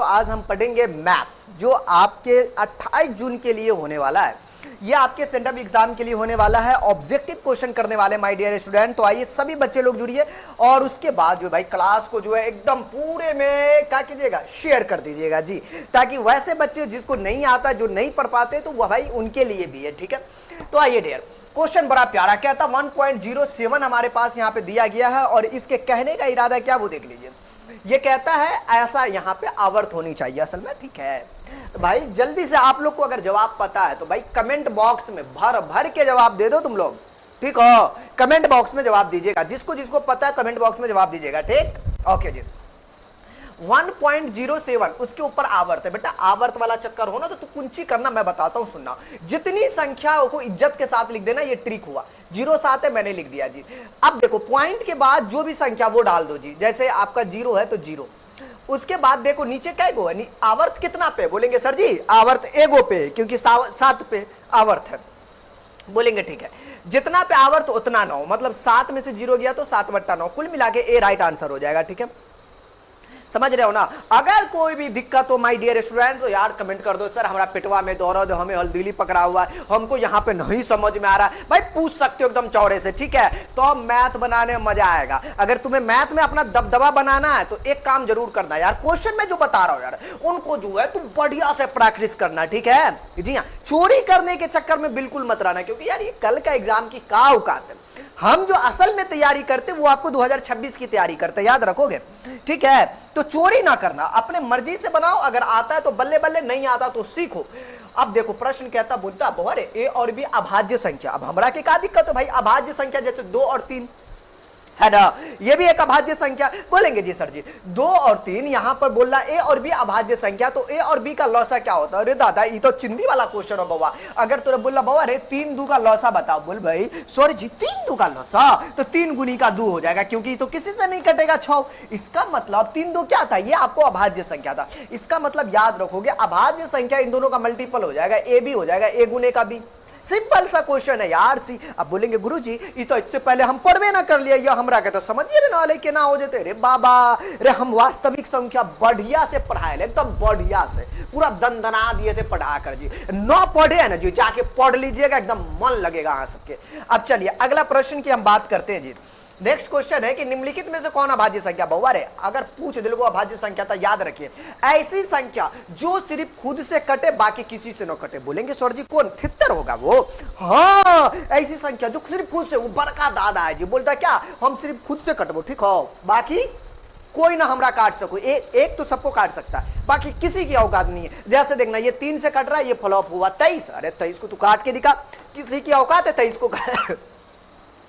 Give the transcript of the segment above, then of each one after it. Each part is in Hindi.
आज हम पढ़ेंगे मैथ्स, जो आपके 28 जून के लिए होने वाला है। ये आपके सेंटअप एग्जाम के लिए होने वाला है, ऑब्जेक्टिव क्वेश्चन करने वाले माय डियर स्टूडेंट। तो आइए सभी बच्चे लोग जुड़िए और उसके बाद जो भाई क्लास को जो है एकदम पूरे में क्या कीजिएगा, शेयर कर दीजिएगा जी, ताकि वैसे बच्चे जिसको नहीं आता, जो नहीं पढ़ पाते, तो वह भाई उनके लिए भी है, ठीक है। तो आइए डियर, क्वेश्चन बड़ा प्यारा कहता 1.07 हमारे पास यहाँ पे दिया गया है और इसके कहने का इरादा क्या वो देख लीजिए। ये कहता है ऐसा यहाँ पे आवर्त होनी चाहिए असल में, ठीक है भाई। जल्दी से आप लोग को अगर जवाब पता है तो भाई कमेंट बॉक्स में भर भर के जवाब दे दो तुम लोग, ठीक हो। कमेंट बॉक्स में जवाब दीजिएगा, जिसको जिसको पता है कमेंट बॉक्स में जवाब दीजिएगा, ठीक। ओके जी। 1.07 उसके ऊपर आवर्त है बेटा। आवर्त वाला चक्कर हो ना तो कुंची करना, मैं बताता हूं, सुनना। जितनी संख्याओं को इज्जत के साथ लिख देना, ये ट्रिक हुआ। 07 है, मैंने लिख दिया जी। अब देखो पॉइंट के बाद जो भी संख्या वो डाल दो जी। जैसे आपका 0 है तो 0, उसके बाद देखो नीचे क्या गो है, आवर्त कितना पे, बोलेंगे सर जी आवर्त एगो पे, क्योंकि 7 पे आवर्त है, बोलेंगे ठीक है। जितना पे आवर्त उतना 9, मतलब 7 में से 0 गया तो 7/9, कुल मिला के ए राइट आंसर हो जाएगा, ठीक है। समझ रहे हो ना। अगर कोई भी दिक्कत हो माय डियर स्टूडेंट तो यार कमेंट कर दो, सर हमारा पेटवा में दर्द, हमें हल्दीली पकड़ा हुआ है, हमको यहाँ पे नहीं समझ में आ रहा है, भाई पूछ सकते हो एकदम चौड़े से, ठीक है। तो मैथ बनाने में मजा आएगा। अगर तुम्हें मैथ में अपना दबदबा बनाना है तो एक काम जरूर करना यार, क्वेश्चन में जो बता रहा हूं यार उनको जो है तुम बढ़िया से प्रैक्टिस करना, ठीक है जी हाँ। चोरी करने के चक्कर में बिल्कुल मत रहना, क्योंकि यार ये कल का एग्जाम की का औकात है। हम जो असल में तैयारी करते वो आपको 2026 की तैयारी करते, याद रखोगे, ठीक है। तो चोरी ना करना, अपने मर्जी से बनाओ, अगर आता है तो बल्ले बल्ले, नहीं आता तो सीखो। अब देखो प्रश्न कहता बोलता बहुत ए और बी अभाज्य संख्या। अब हमरा के क्या दिक्कत है भाई, अभाज्य संख्या जैसे 2 और 3 है ना, ये भी एक अभाज्य संख्या। बोलेंगे जी सर जी 2 और 3 यहां पर बोल रहा ए और बी अभाज्य संख्या, तो ए और बी का लौसा क्या होता है। अरे दादा ये तो चिंदी वाला क्वेश्चन हो बउआ। अगर तुरे बोला बउआ रे 3 2 का लौसा बताओ, बोल भाई सॉरी जी 3 2 का लौसा तो 3 गुनी का 2 हो जाएगा, क्योंकि तो किसी से नहीं कटेगा 6। इसका मतलब 3 2 क्या था, ये आपको अभाज्य संख्या था। इसका मतलब याद रखोगे अभाज्य संख्या इन दोनों का मल्टीपल हो जाएगा, ए भी हो जाएगा ए गुने का बी। सिंपल सा क्वेश्चन है यार सी। अब बोलेंगे गुरुजी ये तो इससे पहले हम पढ़वे ना कर लिया, या हमरा के तो समझिए ना ले के ना हो जाते। रे बाबा रे, हम वास्तविक संख्या बढ़िया से पढ़ाए, एकदम बढ़िया से पूरा दंदना दिए थे पढ़ा कर जी। न पढ़े है ना जी, जाके पढ़ लीजिएगा, एकदम मन लगेगा हाँ सबके। अब चलिए अगला प्रश्न की हम बात करते हैं जी। नेक्स्ट क्वेश्चन है कि निम्नलिखित में से कौन अभाज्य संख्या। बउआ रे अगर पूछ दिल को अभाज्य संख्या तो याद रखिए ऐसी संख्या जो सिर्फ खुद से कटे बाकी किसी से न कटे। बोलेंगे सर जी कौन, 73 होगा वो। हाँ ऐसी संख्या जो सिर्फ खुद से, वो बड़का दादा है जी, बोलता क्या हम सिर्फ खुद से कटबो, ठीक हो, बाकी कोई ना हमरा काट सको। एक तो सबको काट सकता है, बाकी किसी की औकात नहीं है। जैसे देखना ये 3 से कट रहा है, ये फ्लॉप हुआ 23, अरे 23 को तू काट के दिखा, किसी की औकात है 23 को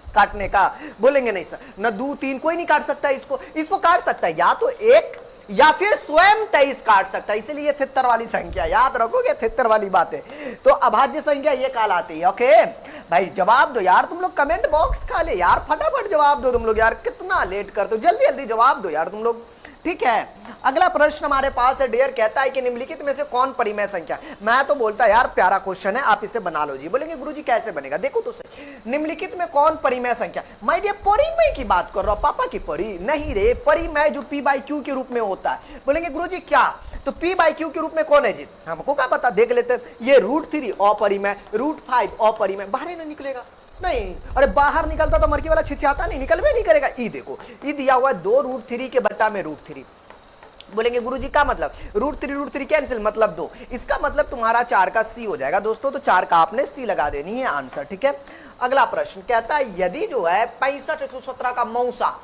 काटने का। बोलेंगे नहीं सर न 2 3 कोई नहीं काट सकता इसको काट सकता है या तो एक या फिर स्वयं 23 काट सकता है, इसलिए 73 वाली संख्या याद रखोगे, 73 वाली बात है। तो अभाज्य संख्या ये कहलाती है। ओके भाई जवाब दो यार तुम लोग, कमेंट बॉक्स खाली यार, फटाफट जवाब दो तुम लोग यार, कितना लेट करते हो, जल्दी जल्दी जवाब दो यार तुम लोग, ठीक है। अगला प्रश्न हमारे पास है डियर, कहता है कि निम्नलिखित में से कौन परिमेय संख्या। मैं तो बोलता यार प्यारा क्वेश्चन है, आप इसे बना लो जी। बोलेंगे गुरुजी कैसे बनेगा, देखो तो सही, निम्नलिखित में कौन परिमेय संख्या। माय डियर परिमेय की बात कर रहा हूं, पापा की परी नहीं रे, परिमेय जो p/q के रूप में होता है। बोलेंगे गुरुजी क्या, तो p/q के रूप में कौन है जी, हमको क्या पता, देख लेते हैं। ये √3 अपरिमेय, √5 अपरिमेय, बाहर नहीं निकलेगा नहीं, अरे बाहर निकलता तो मरकी वाला छिछाता नहीं, निकलवे नहीं करेगा। ई देखो ई दिया हुआ है 2√3 के बट्टा में √3। बोलेंगे गुरुजी का मतलब √3 कैंसिल, मतलब 2, इसका मतलब तुम्हारा 4 का C हो जाएगा दोस्तों। तो 4 का आपने C लगा देनी है आंसर, ठीक है। अगला प्रश्न कहता है यदि जो है 65 117 का मौसा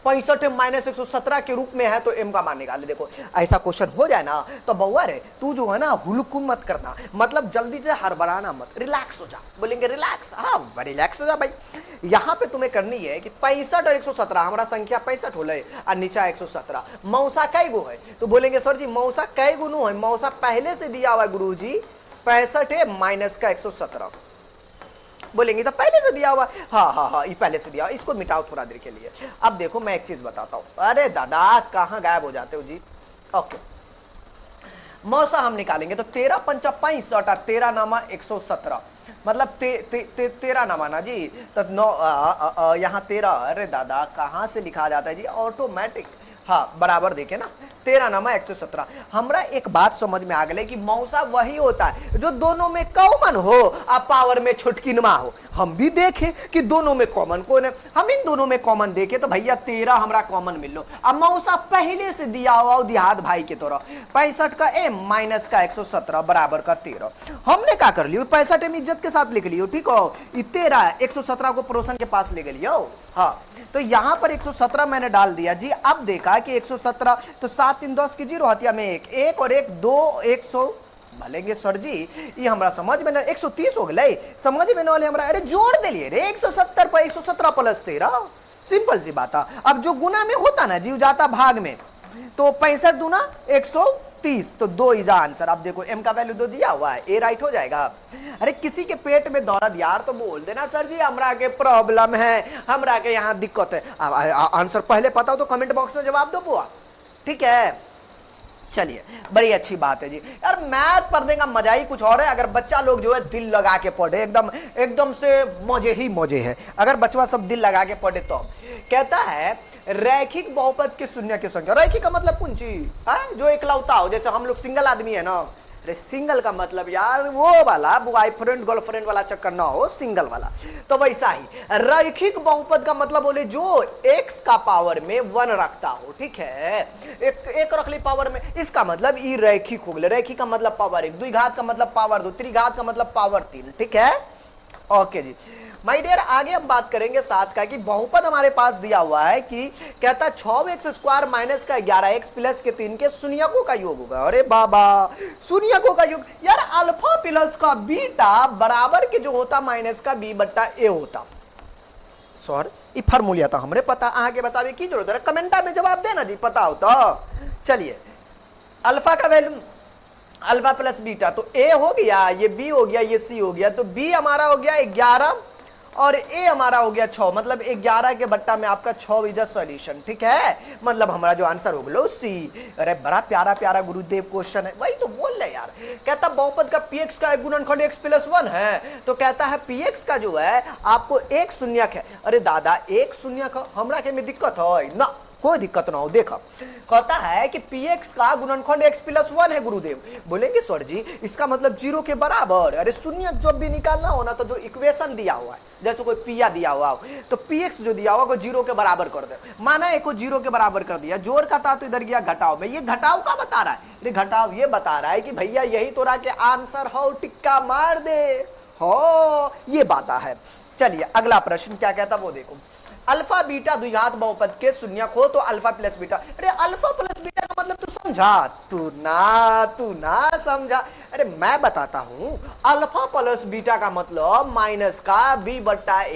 65 - 117 के रूप में है तो m का मान निकाले। देखो ऐसा क्वेश्चन हो जाए ना तो बउआ रे तू जो है ना हुलकुम मत करना, मतलब जल्दी से हड़बड़ाना मत, रिलैक्स हो जा। बोलेंगे रिलैक्स, हाँ रिलैक्स हो जा भाई। यहाँ पे तुम्हें करनी है कि 65 और 117, हमारा संख्या 65 होले और नीचा 117, मौसा कै गो है। तो बोलेंगे सर जी मौसा कै गुनो है, मौसा पहले से दिया हुआ है गुरुजी 65 है माइनस का 117। बोलेंगे तो पहले से दिया हुआ, हाँ ये पहले से दिया, इसको मिटाओ थोड़ा देर के लिए। अब देखो मैं एक चीज बताता हूं, अरे दादा कहां गायब हो जाते हो जी। ओके मौसा हम निकालेंगे तो 13 × 5 = 65 और 13 नामा 117, मतलब 13 नामा ना जी, तो 9 यहाँ 13, अरे दादा कहां से लिखा जाता है जी ऑटोमेटिक, हाँ बराबर देखे ना 13 नमा 117। हमरा एक बात समझ में आ गई कि मौसा वही होता है जो दोनों में कॉमन हो अब पावर में छुटकिनमा हो। हम भी देखें कि दोनों में कॉमन कौन है, हम इन दोनों में कॉमन देखे तो भैया 13 हमरा कॉमन मिल लो। अब मौसा पहले से दिया हुआ देहात भाई के तरह 65 का m माइनस का 117 बराबर का 13। हमने क्या कर लियो 65 m इज्जत के साथ लिख लियो, ठीक हो। 13 117 को पड़ोसन के पास ले गलियो। हाँ तो यहां पर 117 मैंने डाल दिया जी। अब देखा कि 117 तो 7 3 10 की 0 हतिया में एक और एक 2 100 भलेंगे सर जी ये हमरा समझ में ना 130 हो गए समझ में ना वाले हमरा। अरे जोड़ दिलिए रे 170 पर 117 प्लस 13 सिंपल सी बात है। अब जो गुना में होता ना जी जाता भाग में तो 65 दूना 130 तो 2 इजा आंसर। अब देखो m का वैल्यू 2 दिया हुआ है, ए राइट हो जाएगा। अरे किसी के पेट में दर्द यार तो बोल देना सर जी हमरा के प्रॉब्लम है, हमरा के यहाँ दिक्कत है। आंसर पहले पता हो तो कमेंट बॉक्स में जवाब दो बुआ, ठीक है। चलिए बड़ी अच्छी बात है जी। यार मैथ पढ़ने का मजा ही कुछ और है अगर बच्चा लोग जो है दिल लगा के पढ़े, एकदम से मजे ही मजे है अगर बच्चा सब दिल लगा के पढ़े तो। कहता है रैखिक बहुपद के शून्य की संख्या, रैखिक का मतलब कुंची है जो एकलौता हो, जैसे हम लोग सिंगल आदमी है ना। अरे सिंगल का मतलब यार वो वाला बॉयफ्रेंड गर्लफ्रेंड वाला चक्कर ना हो, सिंगल वाला। तो वैसा ही रैखिक बहुपद का मतलब बोले जो x का पावर में 1 रखता हो, ठीक है। एक रख ली पावर में, इसका मतलब ई रैखिक हो गया। रैखिक का मतलब पावर 1, द्विघात का मतलब पावर 2, त्रिघात का मतलब पावर 3, ठीक है। ओके जी माय डियर आगे हम बात करेंगे 7 का कि बहुपद हमारे पास दिया हुआ है कि कहता 6x² माइनस का 11x प्लस के 3 के शून्यकों का योग होगा। अरे बाबा शून्यकों का योग यार अल्फा प्लस का बीटा बराबर के जो होता माइनस का b बट्टा a होता। सर ये फार्मूला था हमरे पता, आगे बतावे की जरूरत है, कमेंटा में जवाब देना जी पता हो तो। चलिए अल्फा का वैल्यू अल्फा प्लस बीटा तो a हो गया, ये b हो गया, ये c हो गया। तो b हमारा हो गया 11 और a हमारा हो गया 6, मतलब 11 के बट्टा में आपका 6 इज अ सॉल्यूशन, ठीक है। मतलब हमारा जो आंसर हो गया c। अरे बड़ा प्यारा प्यारा गुरुदेव क्वेश्चन है, वही तो बोल रहे यार। कहता बहुपद का px का गुणनखंड x प्लस 1 है तो कहता है px का जो है आपको एक शून्यक है। अरे दादा एक शून्यक हमरा के में दिक्कत है ना, कोई दिक्कत ना हो। देखा कहता है कि px का गुणनखंड x प्लस 1 है गुरुदेव। बोलेंगे सर जी इसका मतलब 0 के बराबर। अरे शून्य जब भी निकालना हो ना तो जो इक्वेशन दिया हुआ है जैसे कोई पिया दिया हुआ हो तो px जो दिया हुआ को 0 के बराबर कर दे। माना एक को 0 के बराबर कर दिया, जोड़ का था तो इधर गया घटाओ में। ये घटाओ का बता रहा है, अरे घटाओ ये बता रहा है कि भैया यही तोरा के आंसर हो, टिक्का मार दे हो, ये बात है। चलिए अगला प्रश्न क्या कहता वो देखो। अल्फा बीटा द्विघात बहुपद के शून्यक हो तो अल्फा प्लस बीटा। अरे अल्फा प्लस बीटा का मतलब तू समझा, तू ना समझा। अरे मैं बताता हूं अल्फा प्लस बीटा का मतलब माइनस का b बट्टा a।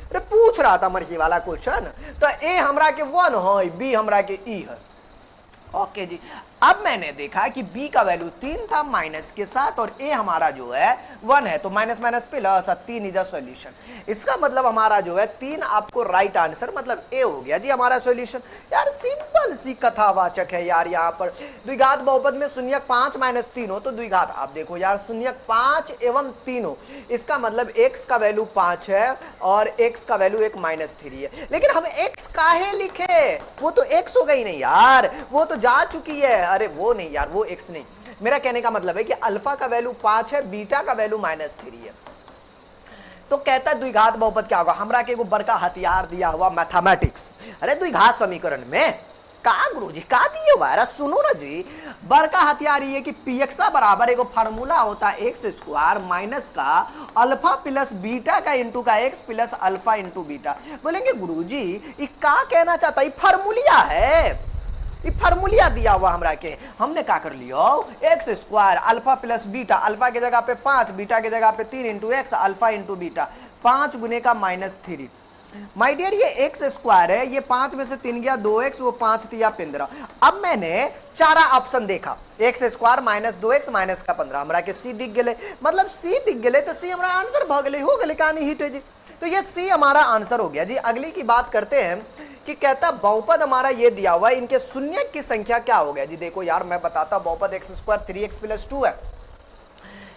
अरे पूछ रहा था मर्जी वाला क्वेश्चन तो a हमरा के 1 है, b हमरा के e है। ओके जी अब मैंने देखा कि b का वैल्यू 3 था माइनस के साथ और a हमारा जो है 1 है तो minus minus plus 3 is a solution. इसका मतलब हमारा जो है 3 आपको राइट आंसर मतलब a हो गया जी हमारा सॉल्यूशन। यार सिंपल सी कथावाचक है यार। यहाँ पर द्विघात बहुपद में शून्यक 5 माइनस 3 हो तो द्विघात आप देखो यार शून्यक 5 एवं 3 हो, इसका मतलब x का वैल्यू 5 है और x का वैल्यू एक माइनस 3 है। लेकिन हम x काहे लिखे, वो तो x हो गई नहीं यार, वो तो जा चुकी है। अरे वो नहीं यार वो x नहीं, मेरा कहने का मतलब है कि अल्फा का वैल्यू 5 है, बीटा का वैल्यू माइनस 3 है। तो कहता है द्विघात बहुपद क्या होगा। हमरा के एगो बड़का हथियार दिया हुआ मैथमेटिक्स। अरे द्विघात समीकरण में का गुरुजी का दिए हुआ, अरे सुनो ना जी, बड़का हथियार ये कि px बराबर एगो फार्मूला होता है x² माइनस का अल्फा प्लस बीटा का इंटू का x plus alpha into beta. बोलेंगे गुरुजी ये का कहना चाहता है, फार्मूलिया है, ये फार्मूलिया दिया हुआ हमरा के। हमने क्या कर लियो x² alpha plus beta, alpha के जगह पे 5, बीटा के जगह पे 3 into x alpha into beta, 5 गुने का माइनस 3। माय डियर ये x² है, ये 5 में से 3 गया 2x, वो 5 दिया 15। अब मैंने चारा ऑप्शन देखा x² माइनस 2x माइनस का 15, हमरा के c दिख गए, मतलब c दिख गए तो c हमारा आंसर भ गए हो गए कहानी हिट है जी। तो ये c हमारा आंसर हो गया जी। अगली की बात करते हैं कि कहता बहुपद हमारा ये दिया हुआ है, इनके शून्य की संख्या क्या हो गया जी। देखो यार मैं बताता बहुपद x² 3x प्लस 2 है,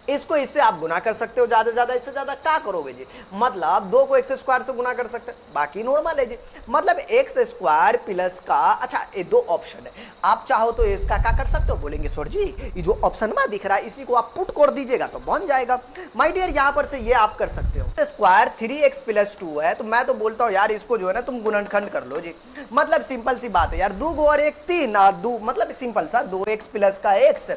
इसको इससे आप गुना कर सकते हो, ज्यादा से ज्यादा, इससे ज्यादा क्या करोगे जी, मतलब 2 को एक्स स्क्वायर से गुना कर सकते हैं, बाकी नॉर्मल है जी। मतलब एक्स स्क्वायर प्लस का, अच्छा ये 2 ऑप्शन है, आप चाहो तो इसका क्या कर सकते हो, बोलेंगे सर जी ये जो ऑप्शन में दिख रहा है इसी को आप पुट कर दीजिएगा तो बन जाएगा। माय डियर यहाँ पर से ये आप कर सकते हो, स्क्वायर 3x + 2 है, तो मैं तो बोलता हूँ यार इसको जो है ना तुम गुणनखंड कर लो जी, मतलब सिंपल सी बात है यार, 2 और 1 3, 2 मतलब सिंपल सा 2x प्लस का x,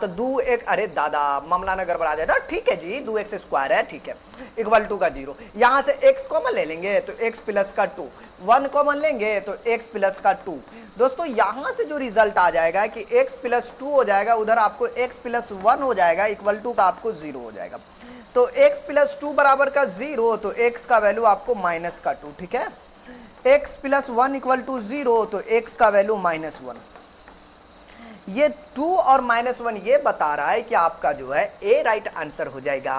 तो 2 1, अरे दादा मामला ना गड़बड़ा जाए ना, ठीक है जी 2x स्क्वायर है, ठीक है, इक्वल टू का 0, यहां से x कॉमन ले लेंगे तो x प्लस का 2, 1 कॉमन लेंगे तो x प्लस का 2। दोस्तों यहां से जो रिजल्ट आ जाएगा कि x प्लस 2 हो जाएगा, उधर आपको x प्लस 1 हो जाएगा, इक्वल टू का आपको 0 हो जाएगा, तो x प्लस 2 बराबर का 0, तो x का वैल्यू आपको माइनस का 2, ठीक है, x प्लस 1 इक्वल टू 0, तो x का वैल्यू -1। ये 2 और -1 ये बता रहा है कि आपका जो है ए राइट आंसर हो जाएगा।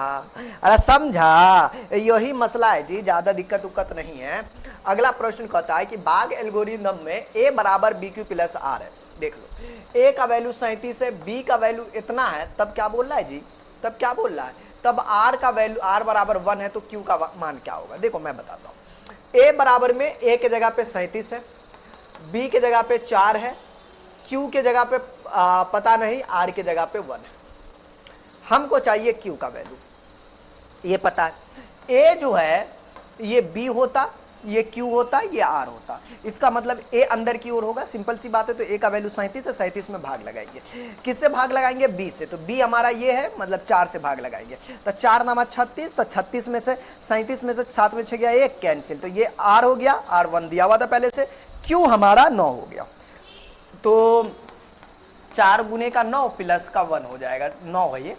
अरे समझा, यही मसला है जी, ज्यादा दिक्कत उक्कत नहीं है। अगला प्रश्न कहता है कि बाग एल्गोरिथम में ए बराबर BQ प्लस R है, देख लो ए का वैल्यू 37 है, बी का वैल्यू इतना है, तब क्या बोल रहा है जी, तब क्या बोल रहा है, तब R का वैल्यू, R बराबर 1 है, तो Q का मान क्या होगा, देखो मैं बताता हूं। ए बराबर में ए के जगह पे 37 है, बी के जगह पे 4 है, Q के जगह पे पता नहीं, R के जगह पे 1 है, हमको चाहिए Q का वैल्यू, ये पता है, A जो है ये B होता, ये Q होता, ये R होता, इसका मतलब A अंदर की ओर होगा, सिंपल सी बात है, तो A का वैल्यू 37 है, 37 में भाग लगाएंगे, किससे भाग लगाएंगे, B से, तो B हमारा ये है, मतलब 4 से भाग लगाएंगे, तो 4 नामा 36, तो 36 में से 37 में से 7 में 6 गया 1 कैंसिल, तो ये R हो गया, R1 दिया हुआ था पहले से, Q हमारा 9 हो गया, तो 4 गुने का 9 प्लस का 1 हो जाएगा, 9 है ये,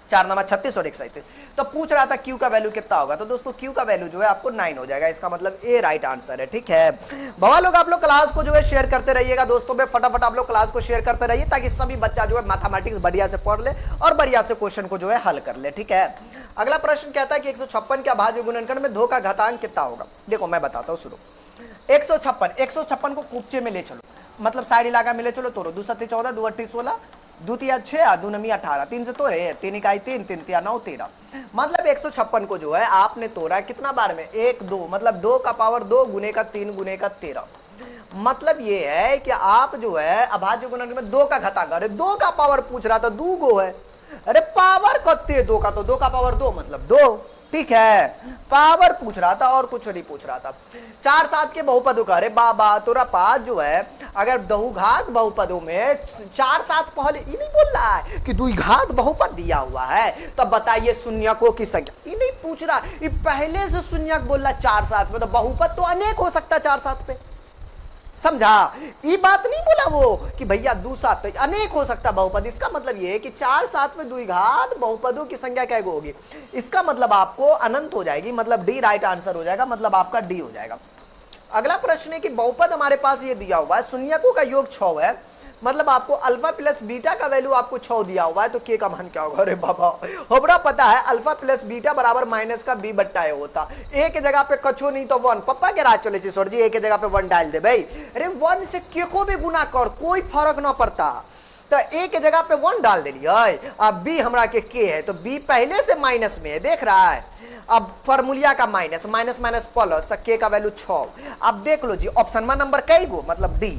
4 नामा 36 और 1 37, तो पूछ रहा था Q का वैल्यू कितना होगा, तो दोस्तों Q का वैल्यू जो है आपको 9 हो जाएगा, इसका मतलब ए राइट आंसर है, ठीक है। भवा लोग आप लोग क्लास को जो है शेयर करते रहिएगा दोस्तों में, फटाफट आप लोग क्लास को शेयर करते रहिए, ताकि सभी बच्चा जो है मैथमेटिक्स बढ़िया से पढ़ ले और बढ़िया से क्वेश्चन को जो है हल कर ले, ठीक है। अगला प्रश्न कहता है कि 156 के अभाज्य गुणनखंड में 2 का घातांक कितना होगा, देखो मैं बताता हूँ, सुनो, 156 को कुपचे में ले चलो, मतलब साइड इलाका में ले चलो, तोड़ो, 2 7 14, 2 8 16, 2 3 6, 2 9 18, 3 से तोड़े, 3 इकाई 3, 3 3 9 13, मतलब 156 को जो है आपने तोड़ा कितना बार में, 1 2, मतलब 2 का पावर 2 गुने का 3 गुने का 13, मतलब ये है कि आप जो है अभाज्य गुणनखंड में 2 का घातांक, अरे 2 का पावर पूछ रहा था, 2 गो है, अरे पावर कत्ते 2 का, तो 2 का पावर 2 मतलब 2, ठीक है, पावर पूछ रहा था और कुछ नहीं पूछ रहा था। 4 7 के बहुपदों का, अरे बाबा तोरा पास जो है अगर बहुघात बहुपदों में 4 7 पहले, ये नहीं बोल रहा है कि द्विघात बहुपद दिया हुआ है, तब बताइए शून्यकों की संख्या, ये नहीं पूछ रहा, ये पहले से शून्यक बोल रहा 4 7 में, तो बहुपद तो अनेक हो सकता है 4 7 पे, समझा, ये बात नहीं बोला वो कि भैया 2 7 तो अनेक हो सकता बहुपद, इसका मतलब ये है कि 4 7 में द्विघात बहुपदों की संख्या क्या होगी, इसका मतलब आपको अनंत हो जाएगी, मतलब डी राइट आंसर हो जाएगा, मतलब आपका डी हो जाएगा। अगला प्रश्न है कि बहुपद हमारे पास ये दिया हुआ है, शून्यकों का योग 6 है, मतलब आपको अल्फा प्लस बीटा का वैल्यू आपको 6 दिया हुआ है, तो के का मान क्या होगा, अरे बाबा हमरा पता है अल्फा प्लस बीटा बराबर माइनस का बी बट्टा ए होता, ए के जगह पे कछो नहीं तो 1, पप्पा के राज चले सर जी, ए के जगह पे 1 डाल दे भाई, अरे 1 से के को भी गुना कर, कोई फर्क ना पड़ता, तो ए के जगह पे 1 डाल दिलिए, अब बी हमरा के है, तो बी पहले से माइनस में है, देख रहा है, अब फॉर्मूलिया का माइनस माइनस माइनस प्लस, तक के का वैल्यू 6, अब देख लो जी ऑप्शन में नंबर कई गो, मतलब डी,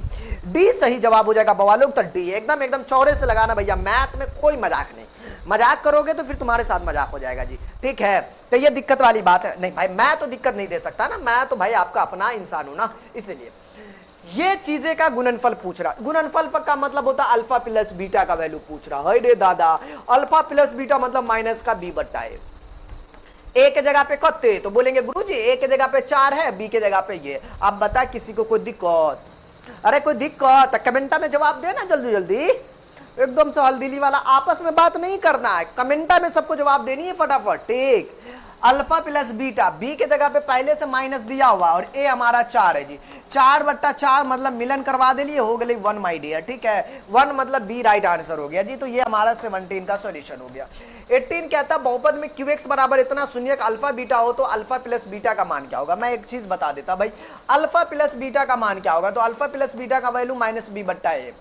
डी सही जवाब हो जाएगा बवालों, तो डी एकदम एकदम चौड़े से लगाना भैया, मैथ में कोई मजाक नहीं, मजाक करोगे तो फिर तुम्हारे साथ मजाक हो जाएगा जी, ठीक है, तो ये दिक्कत वाली बात है, नहीं भाई मैं तो दिक्कत नहीं दे सकता ना, मैं तो भाई आपका अपना इंसान हूं ना, इसलिए ये चीजें का गुणनफल पूछ रहा, गुणनफल का मतलब होता है अल्फा प्लस बीटा का वैल्यू पूछ रहा है, रे दादा अल्फा प्लस बीटा मतलब माइनस का बी बट्टा ए, ए के जगह पे कत्ते, तो बोलेंगे गुरुजी ए के जगह पे 4 है, बी के जगह पे ये, अब बता किसी को कोई दिक्कत, अरे कोई दिक्कत कमेंटा में जवाब देना जल्दी जल्दी, एकदम से हल्दीली वाला आपस में बात नहीं करना है, कमेंटा में सबको जवाब देनी है फटाफट, ठीक। अल्फा प्लस बीटा, बी के जगह पे पहले से माइनस दिया हुआ और ए हमारा 4 है जी, 4/4 मतलब मिलन करवा दे लिए, हो गई 1 माई डियर, ठीक है, 1 मतलब बी राइट आंसर हो गया जी। तो ये हमारा 17 का सॉल्यूशन हो गया। 18 कहता बहुपद में क्यूएक्स बराबर इतना शून्य अल्फा बीटा हो तो अल्फा प्लस बीटा का मान क्या होगा। मैं एक चीज बता देता भाई, अल्फा प्लस बीटा का मान क्या होगा, तो अल्फा प्लस बीटा का वैल्यू -b/a,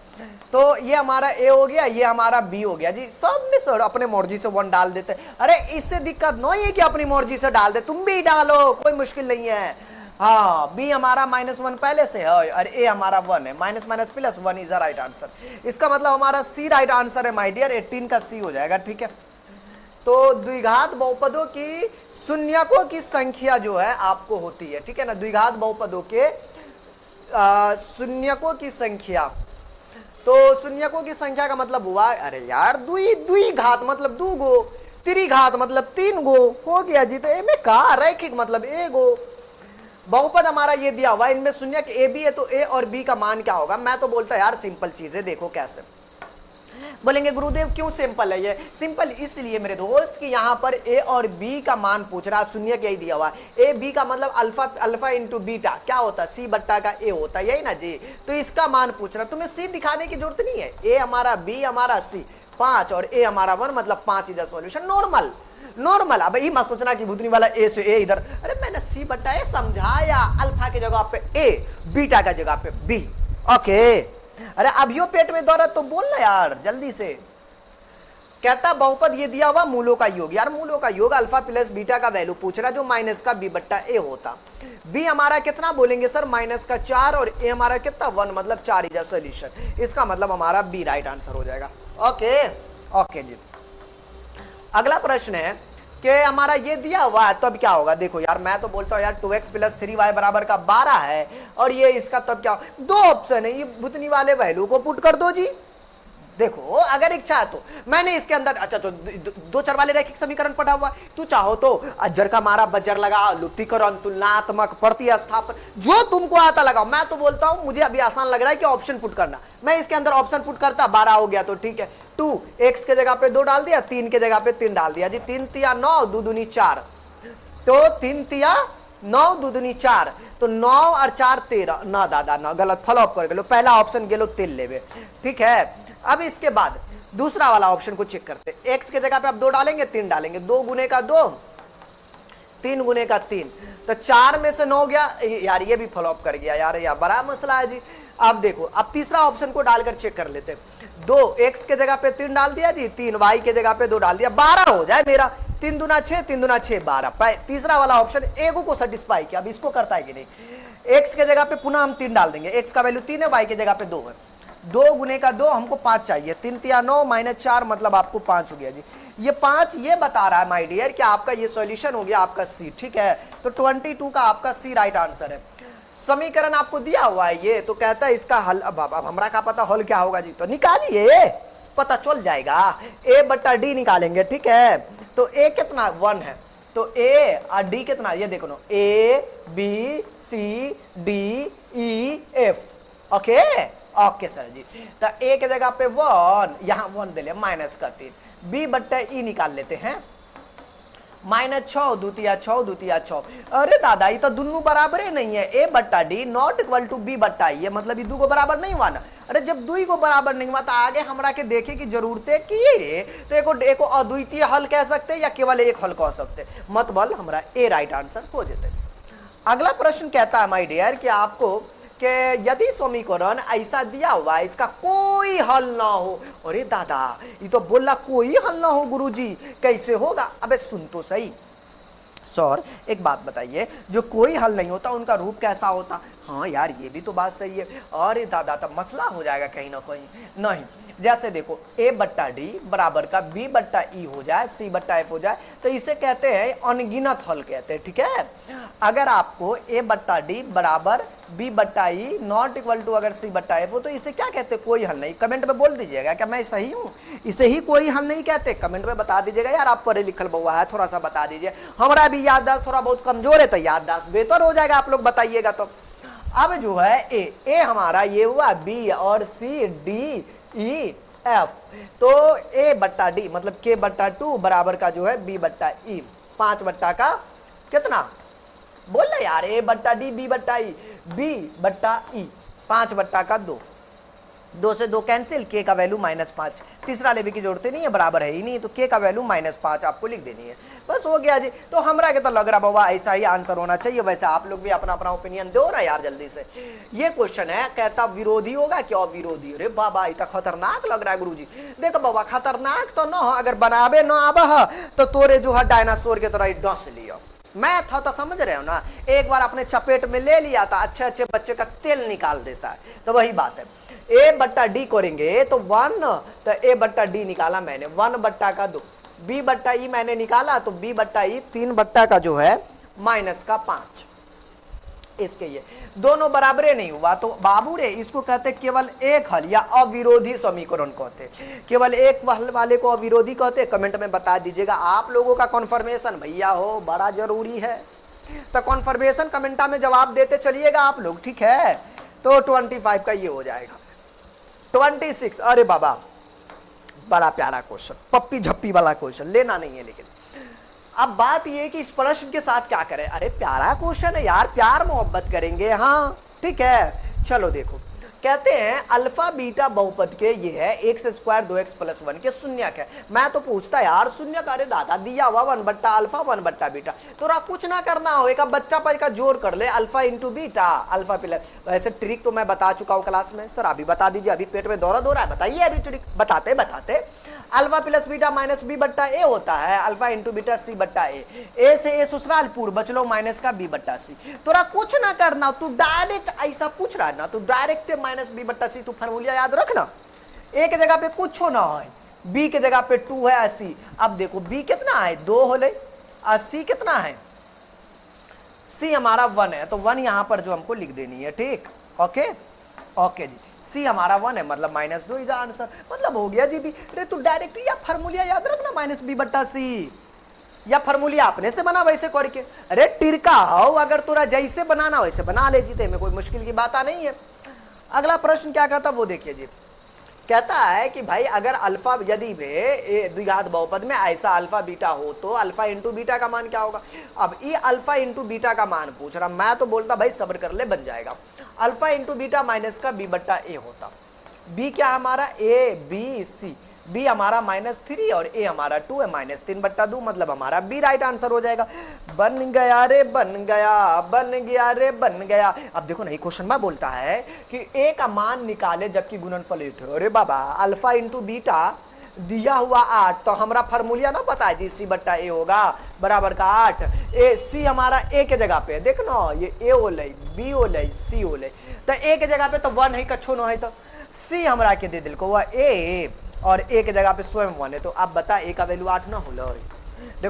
तो ये हमारा ए हो गया, ये हमारा बी हो गया जी। सब में सर अपने मर्जी से 1 डाल देते, अरे इससे दिक्कत नहीं है कि अपनी मर्जी से डाल दे, तुम भी डालो, कोई मुश्किल नहीं है। हाँ, बी हमारा -1 पहले से है और ए हमारा 1 है, minus plus 1 is right answer. इसका मतलब हमारा सी राइट आंसर है माय डियर, 18 का सी हो जाएगा, ठीक है। तो द्विघात बहुपदों की शून्यकों की संख्या जो है आपको होती है, ठीक है ना, द्विघात बहुपदों के शून्यकों की संख्या, तो शून्यकों की संख्या का मतलब हुआ, अरे यार द्विघात मतलब 2 गो, त्रिघात मतलब 3 गो हो गया जी। तो ए में का रैखिक मतलब 1 गो। बहुपद हमारा ये दिया हुआ, इनमें शून्य ए बी है, तो ए और बी का मान क्या होगा। मैं तो बोलता यार सिंपल चीज है, देखो कैसे बोलेंगे गुरुदेव क्यों सिंपल है ये। सिंपल इसलिए मेरे दोस्त कि यहाँ पर ए और बी का मान पूछ रहा, शून्य यही दिया हुआ, ए बी का मतलब अल्फा इंटू बीटा क्या होता है, सी बट्टा का ए होता है, यही ना जी। तो इसका मान पूछ रहा, तुम्हें सी दिखाने की जरूरत नहीं है, ए हमारा बी हमारा सी 5 और ए हमारा 1 मतलब 5 इज द सॉल्यूशन। नॉर्मल। अब ये मत सोचना कि भूतनी वाला ए से ए इधर, अरे मैंने सी बट्टा ए समझाया, अल्फा के जगह पे ए, बीटा का जगह पे बी, ओके। अरे अभियो पेट में दौरा तो बोलना यार जल्दी से। कहता बहुपद ये दिया हुआ मूलों का योग, यार मूलों का योग अल्फा प्लस बीटा का वैल्यू पूछ रहा जो माइनस का b/a होता। b हमारा कितना बोलेंगे सर, -4 और a हमारा कितना 1 मतलब 4 इज सॉल्यूशन। इसका मतलब हमारा b राइट आंसर हो जाएगा। ओके जी। अगला प्रश्न है कि हमारा ये दिया हुआ है तो अब क्या होगा। देखो यार मैं तो बोलता हूँ यार 2x + 3y बराबर का 12 है और ये इसका तब क्या, 2 ऑप्शन है, ये भुतनी वाले वैल्यू को पुट कर दो जी। देखो अगर इच्छा है तो मैंने इसके अंदर, अच्छा तो 2 चर वाले रैखिक समीकरण पढ़ा हुआ है, तू चाहो तो अज्जर का मारा बज्जर लगा, लुप्तीकरण, तुलनात्मक, प्रतिस्थापन, जो तुमको आता लगाओ। मैं तो बोलता हूं मुझे अभी आसान लग रहा है कि ऑप्शन पुट करना, मैं इसके अंदर ऑप्शन पुट करता, 12 हो गया तो ठीक है, 2 x के जगह पे 2 डाल दिया, 3 के जगह पे 3 डाल दिया जी। 3 तिया 9, 2 दूनी 4, तो 3 तिया 9, 2 दूनी 4, तो 9 और 4 13 ना दादा ना, गलत फॉलोअप कर गेलो, पहला ऑप्शन गेलो 3 लेवे, ठीक है। अब इसके बाद दूसरा वाला ऑप्शन को चेक करते, x के जगह पे आप 2 डालेंगे 3 डालेंगे, 2 गुने का 2, 3 गुने का 3, तो 4 में से 9 गया यार, ये भी फॉलोअप कर गया यार, यार बड़ा मसला है जी। अब देखो अब तीसरा ऑप्शन को डालकर चेक कर लेते, 2 x के जगह पे 3 डाल दिया जी, 3 y के जगह पे 2 डाल दिया, 12 हो जाए मेरा, 3 दूना 6, 3 दूना 6 12। तीसरा वाला ऑप्शन एगो को सेटिस्फाई किया, अब इसको करता है कि नहीं। x के जगह पे पुनः हम 3 डाल देंगे, x का वैल्यू 3 है, y के जगह पे 2 है, 2 गुने का 2 हमको 5 चाहिए, 3 तिया 9 -4 मतलब आपको 5 हो गया जी। ये 5 ये बता रहा है माय डियर कि आपका ये सॉल्यूशन हो गया आपका सी, ठीक है। तो 22 का आपका सी राइट आंसर है। समीकरण आपको दिया हुआ है ये, तो कहता है इसका हल, अब हमरा का पता हल क्या होगा जी, तो निकालिए पता चल जाएगा, a/d निकालेंगे, ठीक है। तो a कितना 1 है, तो a और d कितना, ये देखो ना, a b c d e f, okay sir ji. तो a के जगह पे 1, यहां 1 दे ले, -3, b/e निकाल लेते हैं, -6 दूतिया 6 दूतिया 6, अरे दादा ये तो दोनों बराबर ही नहीं है, a/d not equal to b/e, ये मतलब ये 2 को बराबर नहीं हुआ ना। अरे जब 2 को बराबर नहीं हुआ तो आगे हमरा के देखे की जरूरत है कि रे, तो एको अद्वितीय हल कह सकते या केवल एक हल कह सकते, मतलब हमरा ए राइट आंसर हो जाते। अगला प्रश्न कहता है माय डियर कि आपको कि यदि समीकरण ऐसा दिया हुआ है इसका कोई हल ना हो, अरे दादा ये तो बोला कोई हल ना हो गुरुजी, कैसे होगा। अबे सुन तो सही सर, एक बात बताइए, जो कोई हल नहीं होता उनका रूप कैसा होता। हाँ यार ये भी तो बात सही है, अरे दादा तब मसला हो जाएगा कहीं ना कहीं। नहीं, जैसे देखो a/d बराबर का b/e हो जाए, c/f हो जाए, तो इसे कहते हैं अनगिनत हल कहते हैं, ठीक है। अगर आपको a/d बराबर b/e नॉट इक्वल टू अगर c/f हो तो इसे क्या कहते हैं, कोई हल नहीं। कमेंट में बोल दीजिएगा क्या मैं सही हूँ, इसे ही कोई हल नहीं कहते, कमेंट में बता दीजिएगा। यार आप पढ़े लिखल बउआ है, थोड़ा सा बता दीजिए, हमारा भी याददाश्त थोड़ा बहुत कमजोर है तो याददाश्त बेहतर हो जाएगा, आप लोग बताइएगा तो। अब जो है ए हमारा ये हुआ, बी और सी डी ई एफ, तो a/d मतलब k/2 बराबर का जो है b/e, 5 बट्टा का कितना, बोल रहे यार, ए बट्टा डी बी बट्टा ई, बी बट्टा ई, 5 बट्टा का 2, 2 से 2 कैंसिल, के का वैल्यू -5, तीसरा लेने की जरूरत नहीं है, बराबर है ही नहीं, तो के का वैल्यू -5 आपको लिख देनी है, बस हो गया जी। तो हमरा के तो लग रहा बाबा ऐसा ही आंसर होना चाहिए। वैसे आप लोग भी अपना अपना ओपिनियन दो ना यार जल्दी से। ये क्वेश्चन है, कहता विरोधी होगा क्या विरोधी, अरे बाबा इतना खतरनाक लग रहा है गुरुजी। देखो बाबा खतरनाक तो ना हो, अगर बनावे ना आबह तो तोरे जो है डायनासोर के तरह डस लियो, मैं था तो समझ रहे हो ना, एक बार अपने चपेट में ले लिया था, अच्छे अच्छे बच्चे का तेल निकाल देता है, तो वही बात है। ए बट्टा डी करेंगे तो 1, तो ए बट्टा डी निकाला मैंने 1 बट्टा का 2, बी बट्टा ई मैंने निकाला तो बी बट्टा ई 3 बट्टा का जो है -5, इसके ये दोनों बराबरे नहीं हुआ तो बाबू रे इसको कहते केवल एक हल या अविरोधी समीकरण कहते, केवल एक हल वाले को अविरोधी कहते। कमेंट में बता दीजिएगा। आप लोगों का कॉन्फर्मेशन भैया हो बड़ा जरूरी है, तो कॉन्फर्मेशन कमेंटा में जवाब देते चलिएगा आप लोग, ठीक है। तो 25 का ये हो जाएगा। 26, अरे बाबा बड़ा प्यारा क्वेश्चन, पप्पी झप्पी वाला क्वेश्चन, लेना नहीं है लेकिन अब बात ये है कि इस प्रश्न के साथ क्या करें। अरे प्यारा क्वेश्चन है यार, प्यार मोहब्बत करेंगे, हाँ ठीक है। चलो देखो, कहते हैं अल्फा बीटा बहुपद के ये है x² 2x + 1 के शून्यक है। मैं तो पूछता यार शून्यक, अरे दादा दिया हुआ 1 बट्टा अल्फा 1 बट्टा बीटा, तो कुछ ना करना हो, एक बच्चा पर का जोड़ कर ले, alpha into beta alpha plus. वैसे ट्रिक तो मैं बता चुका हूँ क्लास में, सर अभी बता दीजिए, अभी पेट में दौरा है, बताइए अभी ट्रिक बताते बताते। Alpha plus beta minus B बट्टा ए होता है, अल्फा इंटू बीटा सी बट्टा ए से ए ससुराल पूर्व बचलो माइनस का बी बट्टा सी। तोरा कुछ ना करना, तू डायरेक्ट ऐसा पूछ रहा है ना, तू डायरेक्ट माइनस बी बट्टा सी, तू फार्मूला याद रखना, ए के जगह पे कुछ हो ना हो, बी के जगह पे 2 है 80। अब देखो बी कितना है 2 होले, 80 कितना है, सी हमारा 1 है, तो 1 यहां पर जो हमको लिख देनी है, ठीक, ओके ओके जी। सी हमारा 1 है मतलब -2 इज आंसर, मतलब हो गया जी भी। अरे तू डायरेक्टली या फार्मूला याद रखना माइनस बी बट्टा सी, या फार्मूला अपने से बना वैसे करके। अरे टिरका हो, अगर तोरा जैसे बनाना वैसे बना ले जीते में कोई मुश्किल की बात नहीं है। अगला प्रश्न क्या कहता वो देखिए जी, कहता है कि भाई अगर अल्फा यदि वे द्विघात बहुपद में ऐसा अल्फा बीटा हो तो अल्फा इंटू बीटा का मान क्या होगा। अब ये अल्फा इंटू बीटा का मान पूछ रहा, मैं तो बोलता भाई सब्र कर ले, बन जाएगा। अल्फा इंटू बीटा माइनस का बी बट्टा ए होता, बी क्या हमारा ए बी सी, बी हमारा -3 और ए हमारा 2 है, -3 बट्टा 2 मतलब हमारा बी राइट आंसर हो जाएगा। बन गया रे बन गया, बन गया रे बन गया। अब देखो नहीं क्वेश्चन में बोलता है कि ए का मान निकाले जबकि गुणनफल 8 है। अरे बाबा अल्फा इंटू बीटा दिया हुआ 8, तो हमारा फार्मूला ना पता है जी, सी बट्टा ए होगा बराबर का 8। ए सी हमारा ए के जगह पे देख ना, ये ए ओले बी ओले सी ओले, तो ए के जगह पे तो 1 है, कच्छो न है, तो सी हमरा के दे दिल को वह ए और ए के जगह पे स्वयं 1 है। तो आप बता ए का वैल्यू 8 ना होला,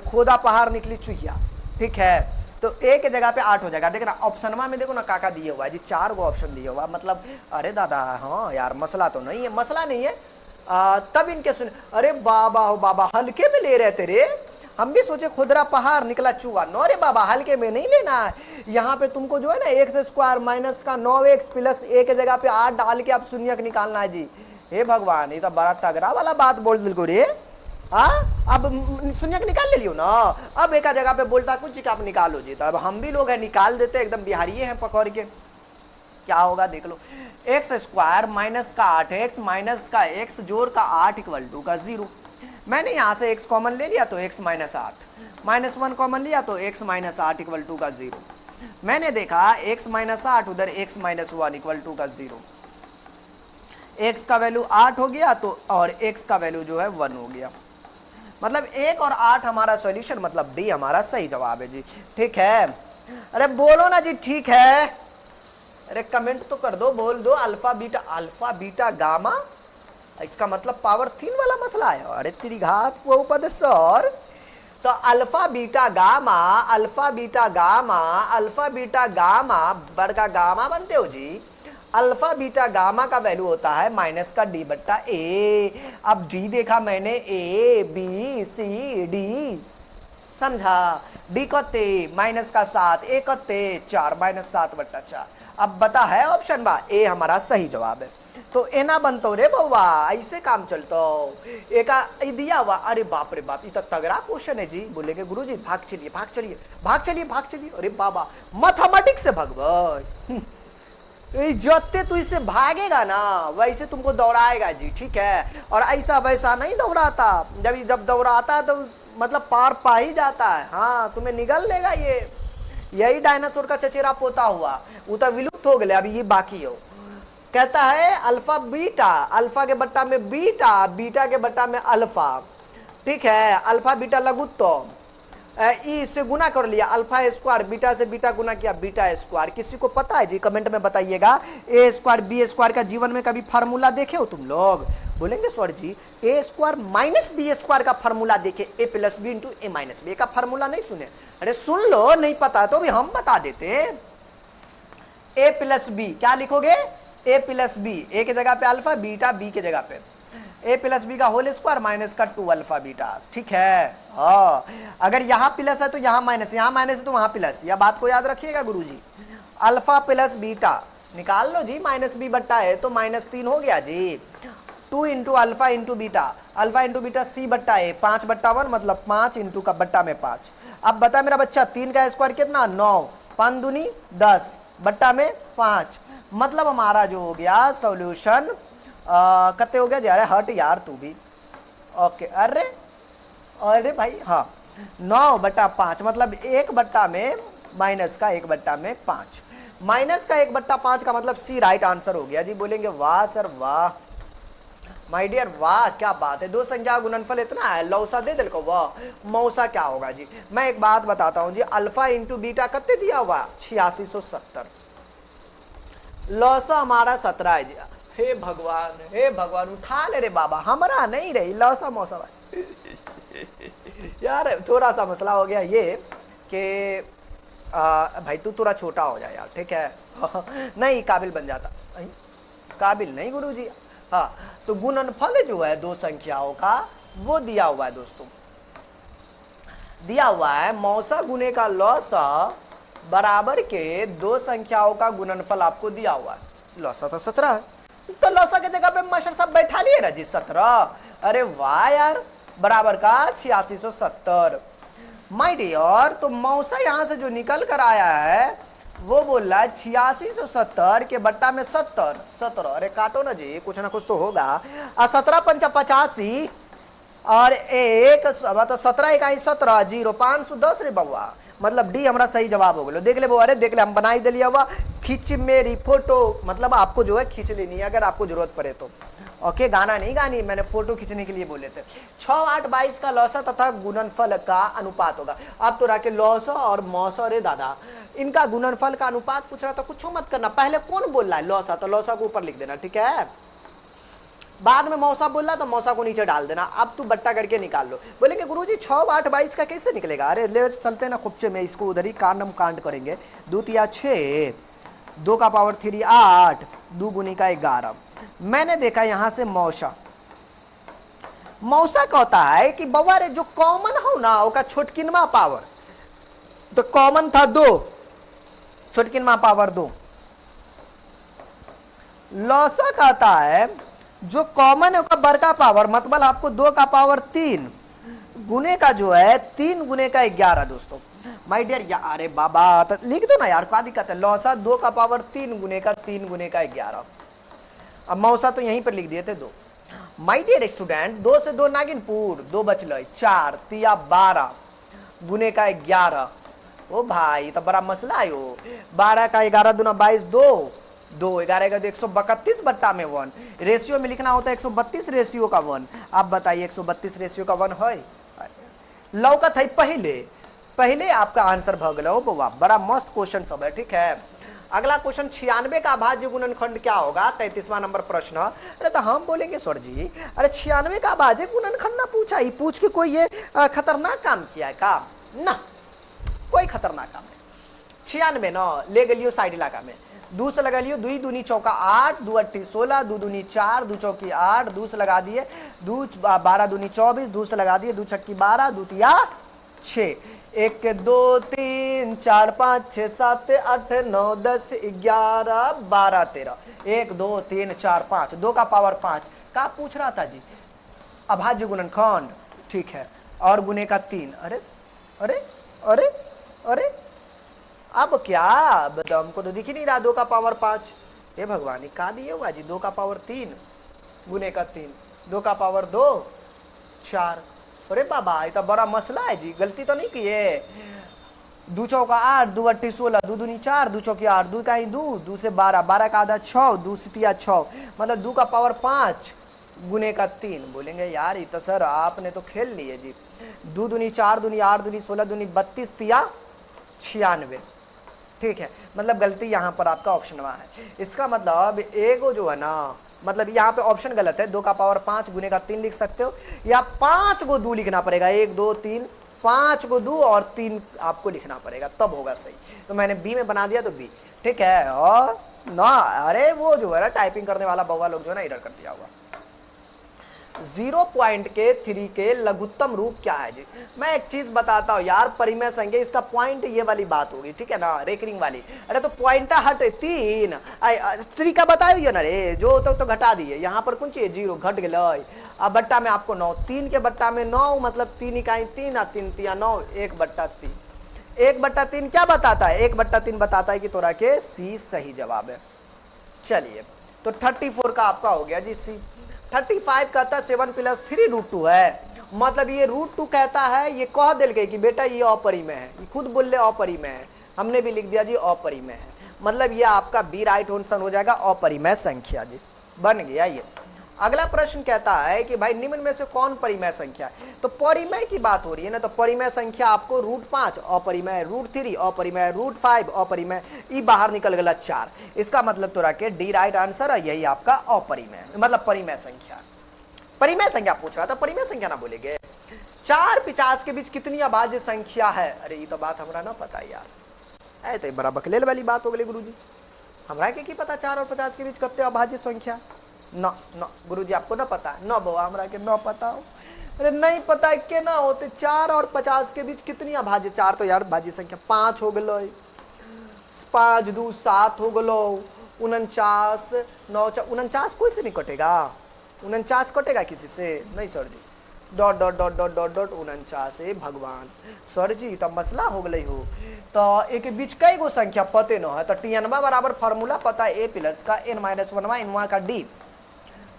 खोदा पहाड़ निकली चुहिया, ठीक है। तो ए के जगह पे 8 हो जाएगा। देखना ऑप्शन में देखो ना काका दिए हुआ है जी, 4 गो ऑप्शन दिए हुआ, मतलब अरे दादा हाँ यार मसला तो नहीं है, मसला नहीं है। तब इनके सुन, अरे बाबा हो बाबा हल्के में ले रहे थे रे, हम भी सोचे खुदरा पहाड़ निकला चूहा, नो रे बाबा हल्के में नहीं लेना है। यहाँ पे तुमको जो है ना x² माइनस का 9x प्लस ए के जगह पे 8 डाल के आप शून्यक निकालना है जी। हे भगवान ये तो बड़ा तगड़ा वाला बात बोल दिल को रे। अब शून्यक निकाल ले लियो ना, अब एक जगह पे बोलता कुछ कि आप निकालो जी, तो अब हम भी लोग हैं निकाल देते, एकदम बिहारी हैं पकड़ के। क्या होगा देख लो, x² माइनस का 8x माइनस का x जोड़ का 8 = का 0। मैंने यहाँ से x कॉमन ले लिया तो x - 8, -1 कॉमन लिया तो x - 8 = का 0। मैंने देखा x - 8 उधर x - 1 = का 0, x का वैल्यू 8 हो गया तो और x का वैल्यू जो है 1 हो गया, मतलब 1 और 8 हमारा सॉल्यूशन, मतलब डी हमारा सही जवाब है जी, ठीक है। अरे बोलो ना जी ठीक है, अरे कमेंट तो कर दो, बोल दो अल्फा बीटा गामा, इसका मतलब पावर 3 वाला मसला है। अरे त्रिघात बहुपद सर, तो अल्फा बीटा गामा बड़का गामा बनते हो जी। अल्फा बीटा गामा का वैल्यू होता है माइनस का डी बट्टा ए। अब डी देखा मैंने, ए बी सी डी, समझा, डी कते माइनस का 7, ए कते 4 -7 बट्टा 4। अब बता है ऑप्शन बा ए हमारा सही जवाब है। तो एना बनतो रे बउआ, ऐसे काम चलतो। एक दिया हुआ, अरे बाप रे बाप, इतना तगड़ा क्वेश्चन है जी। बोलेंगे गुरुजी भाग चलिए भाग चलिए भाग चलिए भाग चलिए। अरे बाबा मैथमेटिक्स से भगवान, जते तू इससे भागेगा ना वैसे तुमको दौड़ाएगा जी, ठीक है। और ऐसा वैसा नहीं दौड़ाता, जब दौड़ाता तो मतलब पार पा ही जाता है। हाँ तुम्हें निगल लेगा ये, यही डायनासोर का चचेरा पोता हुआ, वो तो विलुप्त हो गए, अभी ये बाकी हो। कहता है अल्फा बीटा, अल्फा के बट्टा में बीटा, बीटा के बट्टा में अल्फा, ठीक है। अल्फा बीटा लघुत्तम, ई से गुना कर लिया, अल्फा स्क्वायर, बीटा से बीटा गुना किया बीटा स्क्वायर। किसी को पता है जी कमेंट में बताइएगा, ए स्क्वायर बी स्क्वायर का जीवन में कभी फार्मूला देखे हो तुम लोग? बोलेंगे सर जी ए स्क्वायर माइनस बी स्क्वायर का फार्मूला देखे, ए प्लस बी इंटू ए माइनस बी का फार्मूला नहीं सुने? अरे सुन लो, नहीं पता तो भी हम बता देते। ए प्लस बी क्या लिखोगे? ए प्लस बी, ए के जगह पे अल्फा, बीटा बी के जगह पे ए प्लस बी का होल स्क्वायर माइनस का 2 अल्फा बीटा, ठीक है। हाँ अगर यहाँ प्लस है तो यहाँ माइनस, यहाँ माइनस है तो वहाँ प्लस, यह बात को याद रखिएगा गुरुजी। अल्फा प्लस बीटा निकाल लो जी, माइनस बी बट्टा है तो -3 हो गया जी। 2 into alpha into beta, alpha into beta C बट्टा है 5 बट्टा 1 मतलब 5 इंटू का बट्टा में 5। अब बता मेरा बच्चा 3 का स्क्वायर कितना? 9, 5 दूनी 10 बट्टा में 5, मतलब हमारा जो हो गया सॉल्यूशन कते हो गया जी? अरे हट यार तू भी, ओके। अरे अरे भाई हाँ 9 बट्टा 5 मतलब 1 बट्टा में माइनस का 1 बट्टा में 5, माइनस का 1 बट्टा 5 का मतलब सी राइट आंसर हो गया जी। बोलेंगे वाह सर वाह, माय डियर वाह, क्या बात है। दो संख्या गुणनफल इतना है, लौसा दे दिल को, वाह मौसा क्या होगा जी? मैं एक बात बताता हूं जी, अल्फा इंटू बीटा कते दिया हुआ? 8670, लौसा हमारा 17 है जी। हे भगवान उठा ले रे बाबा, हमारा नहीं रही लौसा मौसा। यार थोड़ा सा मसला हो गया ये कि भाई तू थोड़ा छोटा हो जाए यार, ठीक है। नहीं काबिल बन जाता, काबिल नहीं गुरुजी। हाँ तो गुणनफल जो है दो संख्याओं का वो दिया हुआ है दोस्तों, दिया हुआ है मौसा गुने का लौसा बराबर के दो संख्याओं का गुणनफल आपको दिया हुआ है। लौसा तो 17 है, तो लौसा के जगह पे मास्टर साहब बैठा लिए ना जी 17। अरे वाह यार, बराबर का 8670। माय डियर तो मौसा यहां से जो निकल कर आया है वो बोल रहा है 8670 के बट्टा में 17। अरे काटो ना जी, कुछ ना कुछ तो होगा। 17 पंचा 85 और एक मतलब 17 इकाई 17 0 510 रे बउआ, मतलब डी हमारा सही जवाब हो गया। देख ले वो, अरे देख ले हम बनाई दे लिया हुआ, खींच मेरी फोटो, मतलब आपको जो है खींच लेनी है अगर आपको जरूरत पड़े तो। ओके गाना नहीं गानी, मैंने फोटो खींचने के लिए बोले थे। 6, 8, 22 का लौसा तथा गुणनफल का अनुपात होगा। अब तो रखे लौसा और मौसा, रे दादा इनका गुणनफल का अनुपात पूछ रहा था, कुछ मत करना, पहले कौन बोल रहा है लौसा तो लौसा को ऊपर लिख देना, ठीक है। बाद में मौसा बोल रहा तो मौसा को नीचे डाल देना। अब तू बट्टा करके निकाल लो। बोलेंगे गुरुजी 6, 8, 22 का कैसे निकलेगा? अरे ले चलते ना खुपचे में, इसको उधर ही कांड करेंगे। 2 तिया 6, 2 का पावर 3 8, 2 गुनी का 11। मैंने देखा यहां से मौसा कहता है कि बउआ रे जो कॉमन हो ना उसका छोटकिनमा पावर, तो कॉमन था 2, छोटकिनमा पावर 2। लौसा कहता है जो कॉमन है उसका बड़का पावर, मतलब आपको 2 का पावर 3 गुने का जो है 3 गुने का 11 दोस्तों। माय डियर यार, अरे बाबा तो लिख दो ना यार, क्या दिक्कत है। लौसा 2 का पावर 3 गुने का 3 गुने का 11। अब मौसा तो यहीं पर लिख दिए थे 2। माय डियर स्टूडेंट 2 से 2 नागिनपुर, 2 बचल 4 तिया 12 गुने का 11। ओ भाई तो बड़ा मसला है वो। 12 का 11 दूना 22, 2 11 का 132 बट्टा में 1, रेशियो में लिखना होता है 132 रेशियो का 1। आप बताइए 132 रेशियो का 1 है? लौकत है पहले आपका आंसर भ गया बउआ। बड़ा मस्त क्वेश्चन सब है, ठीक है। अगला क्वेश्चन 96 का अभाज्य गुणनखंड क्या होगा? 33वां नंबर प्रश्न। अरे तो हम बोलेंगे सर जी अरे 96 का अभाज्य गुणनखंड ना पूछा, ही पूछ के कोई ये खतरनाक काम किया है का? ना कोई खतरनाक काम नहीं। 96 ना ले गलियो साइड इलाका में, 2 से लगा लियो, 2 दूनी चौका 8, 2 अट्ठी 16, 2 दूनी 4, 2 चौकी 8, 2 से लगा दिए 2 12 दूनी 24, 2 से लगा दिए 2 छक्की 12, 2 तिया 6, 1 2 3 4 5 6 7 8 9 10 11 12 13, 1 2 3 4 5, 2 का पावर 5 का पूछ रहा था जी, अभाज्य गुणनखंड, ठीक है, और गुने का 3, अरे अरे अरे अरे अब क्या, अब तो हमको तो दिख ही नहीं रहा 2 का पावर 5, ये भगवानी का दिए हुआ जी, 2 का पावर 3 गुने का 3, 2 का पावर 2 4, अरे बाबा ये तो बड़ा मसला है जी, गलती तो नहीं किए, 2 चौका 8, 2 अट्ठी 16, 2 दूनी 4, 2 चौकी 8, 2 का ही 2, 2 से 12, 12 का आधा 6, 2 से 3 6, मतलब 2 का पावर 5 गुने का 3। बोलेंगे यार ये तो सर आपने तो खेल लिए जी, 2 दूनी 4, दूनी 8, दूनी 16, दूनी 32, 3 96, ठीक है, मतलब गलती यहाँ पर आपका ऑप्शन वहाँ है। इसका मतलब एगो जो है ना, मतलब यहाँ पे ऑप्शन गलत है, 2 का पावर 5 गुने का 3 लिख सकते हो, या 5 को 2 लिखना पड़ेगा, 1 2 3, 5 को 2 और 3 आपको लिखना पड़ेगा, तब होगा सही। तो मैंने बी में बना दिया तो बी, ठीक है। और ना अरे वो जो है ना टाइपिंग करने वाला बउआ लोग जो है ना एरर कर दिया होगा। 0 पॉइंट के 3 के लघुत्तम रूप क्या है जी, मैं एक चीज बताता हूँ यार, परिमेय संख्या इसका पॉइंट ये वाली बात होगी, ठीक है ना, रेकरिंग वाली, अरे तो पॉइंट हट 3 3 का बताइए ना रे, जो तो घटा दिए, यहाँ पर कौन चीज 0 घट गए, अब बट्टा में आपको 9, 3 के बट्टा में 9, मतलब 3 इकाई 3 3 3 9, 1/3, 1/3 क्या बताता है, 1/3 बताता है कि तोरा के सी सही जवाब है। चलिए तो 34 का आपका हो गया जी सी। 35 कहता है 7 + 3 √2 है, मतलब ये √2 कहता है, ये कह दिल गई कि बेटा ये अपरिमेय है, ये खुद बोल ले अपरिमेय है, हमने भी लिख दिया जी अपरिमेय है, मतलब ये आपका बी राइट आंसर हो जाएगा, अपरिमेय संख्या जी बन गया ये। अगला प्रश्न कहता है कि भाई निम्न में से कौन परिमेय संख्या है, तो परिमेय की बात हो रही है ना, तो परिमेय संख्या आपको √5 अपरिमेय, √3 अपरिमेय, √5 अपरिमेय, ई बाहर निकल गया 4, इसका मतलब तो रखे डी राइट आंसर है, यही आपका अपरिमेय मतलब परिमेय संख्या। परिमेय संख्या पूछ रहा था, परिमेय संख्या ना बोलेंगे। 4 50 के बीच कितनी अभाज्य संख्या है, अरे ये तो बात हमरा ना पता यार, ऐ तो बड़ा बकलेल वाली बात हो गई गुरुजी, हमरा के पता 4 और 50 के बीच कितने अभाज्य संख्या, न न गुरुजी आपको ना पता, न बउआ हमरा के न पता हो, अरे नहीं पता है के ना होते, 4 और 50 के बीच कितनी अभाज्य, 4 तो यार भाज्य संख्या 5 हो गलो, 5 2 7 हो गलो, 49 9 49 कोई से नहीं कटेगा, 49 कटेगा किसी से नहीं sir ji, dot dot dot dot dot dot 49, भगवान सर जी तब मसला हो गई हो, तो एक बीच कई गो संख्या पते न है, तो टीएनवा बराबर फार्मूला पता है ए प्लस का n - 1 इनवा का डी,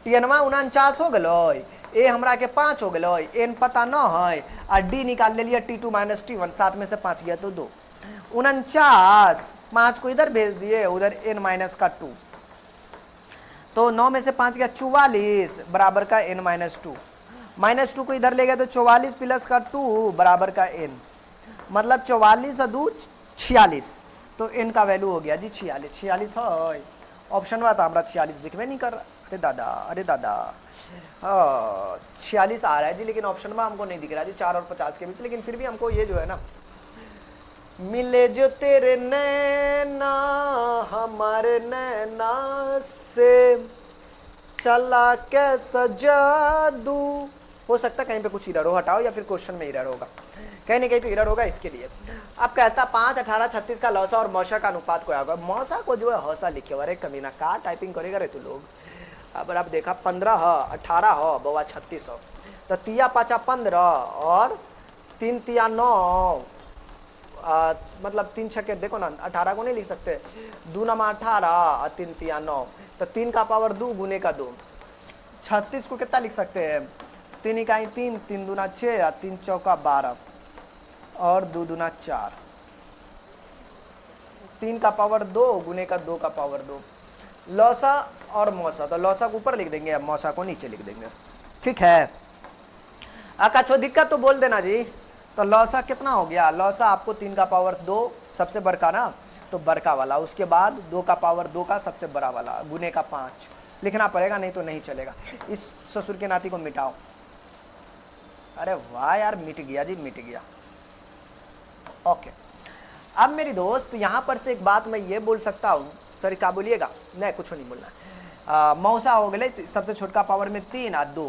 टीएनवा 49 हो गलो, ए हमरा के 5 हो गलो, एन पता न है, और डी निकाल ले लिया T2 - T1, 7 में से 5 गया तो 2, 49 5 को इधर भेज दिए, उधर n - का 2, तो 9 में से 5 गया 44 बराबर का n - 2, -2 को इधर ले गया तो 44 प्लस का 2 बराबर का n, मतलब 44 और 2 46, तो n का वैल्यू हो गया जी 46, 46 है ऑप्शन में, तो हमारा 46 दिखवे नहीं कर रहा, अरे दादा हाँ 46 आ रहा है जी, लेकिन ऑप्शन में हमको नहीं दिख रहा जी 4 और 50 के बीच, लेकिन फिर भी हमको ये जो है ना, मिले जो तेरे नैना हमारे नैना से चला कैसा जादू, हो सकता है कहीं पे कुछ इरर हो, हटाओ, या फिर क्वेश्चन में इरर होगा, कहीं ना कहीं तो इरर होगा, इसके लिए अब कहता 5 18 36 का लौसा और मौसा का अनुपात क्या होगा, मौसा को जो है हौसा लिखे, अरे कमीना का टाइपिंग करेगा रे तू लोग, अब आप देखा 15 है 18 है बउआ 36 हो, तो 3 5 15 और 3 3 9, मतलब 3 छक्के देखो ना, 18 को नहीं लिख सकते, 2 9 18 और 3 3 9, तो 3 का पावर 2 गुने का 2, 36 को कितना लिख सकते हैं, 3 इकाई 3, 3 दूना 6 और 3 चौका 12 और 2 दूना 4, 3 का पावर 2 गुने का 2 का पावर 2, लौसा और मौसा, तो लौसा को ऊपर लिख देंगे, अब मौसा को नीचे लिख देंगे, ठीक है। अकाछो दिक्कत तो बोल देना जी, तो लौसा कितना हो गया, लौसा आपको 3 का पावर 2 सबसे बड़का ना, तो बड़का वाला, उसके बाद 2 का पावर 2 का सबसे बड़ा वाला गुने का 5 लिखना पड़ेगा, नहीं तो नहीं चलेगा, इस ससुर के नाती को मिटाओ, अरे वाह यार मिट गया जी मिट गया, ओके। अब मेरी दोस्त यहाँ पर से एक बात मैं ये बोल सकता हूँ, सॉरी क्या बोलिएगा, नहीं कुछ नहीं बोलना, मौसा हो गए सबसे छोटका पावर में 3 और 2,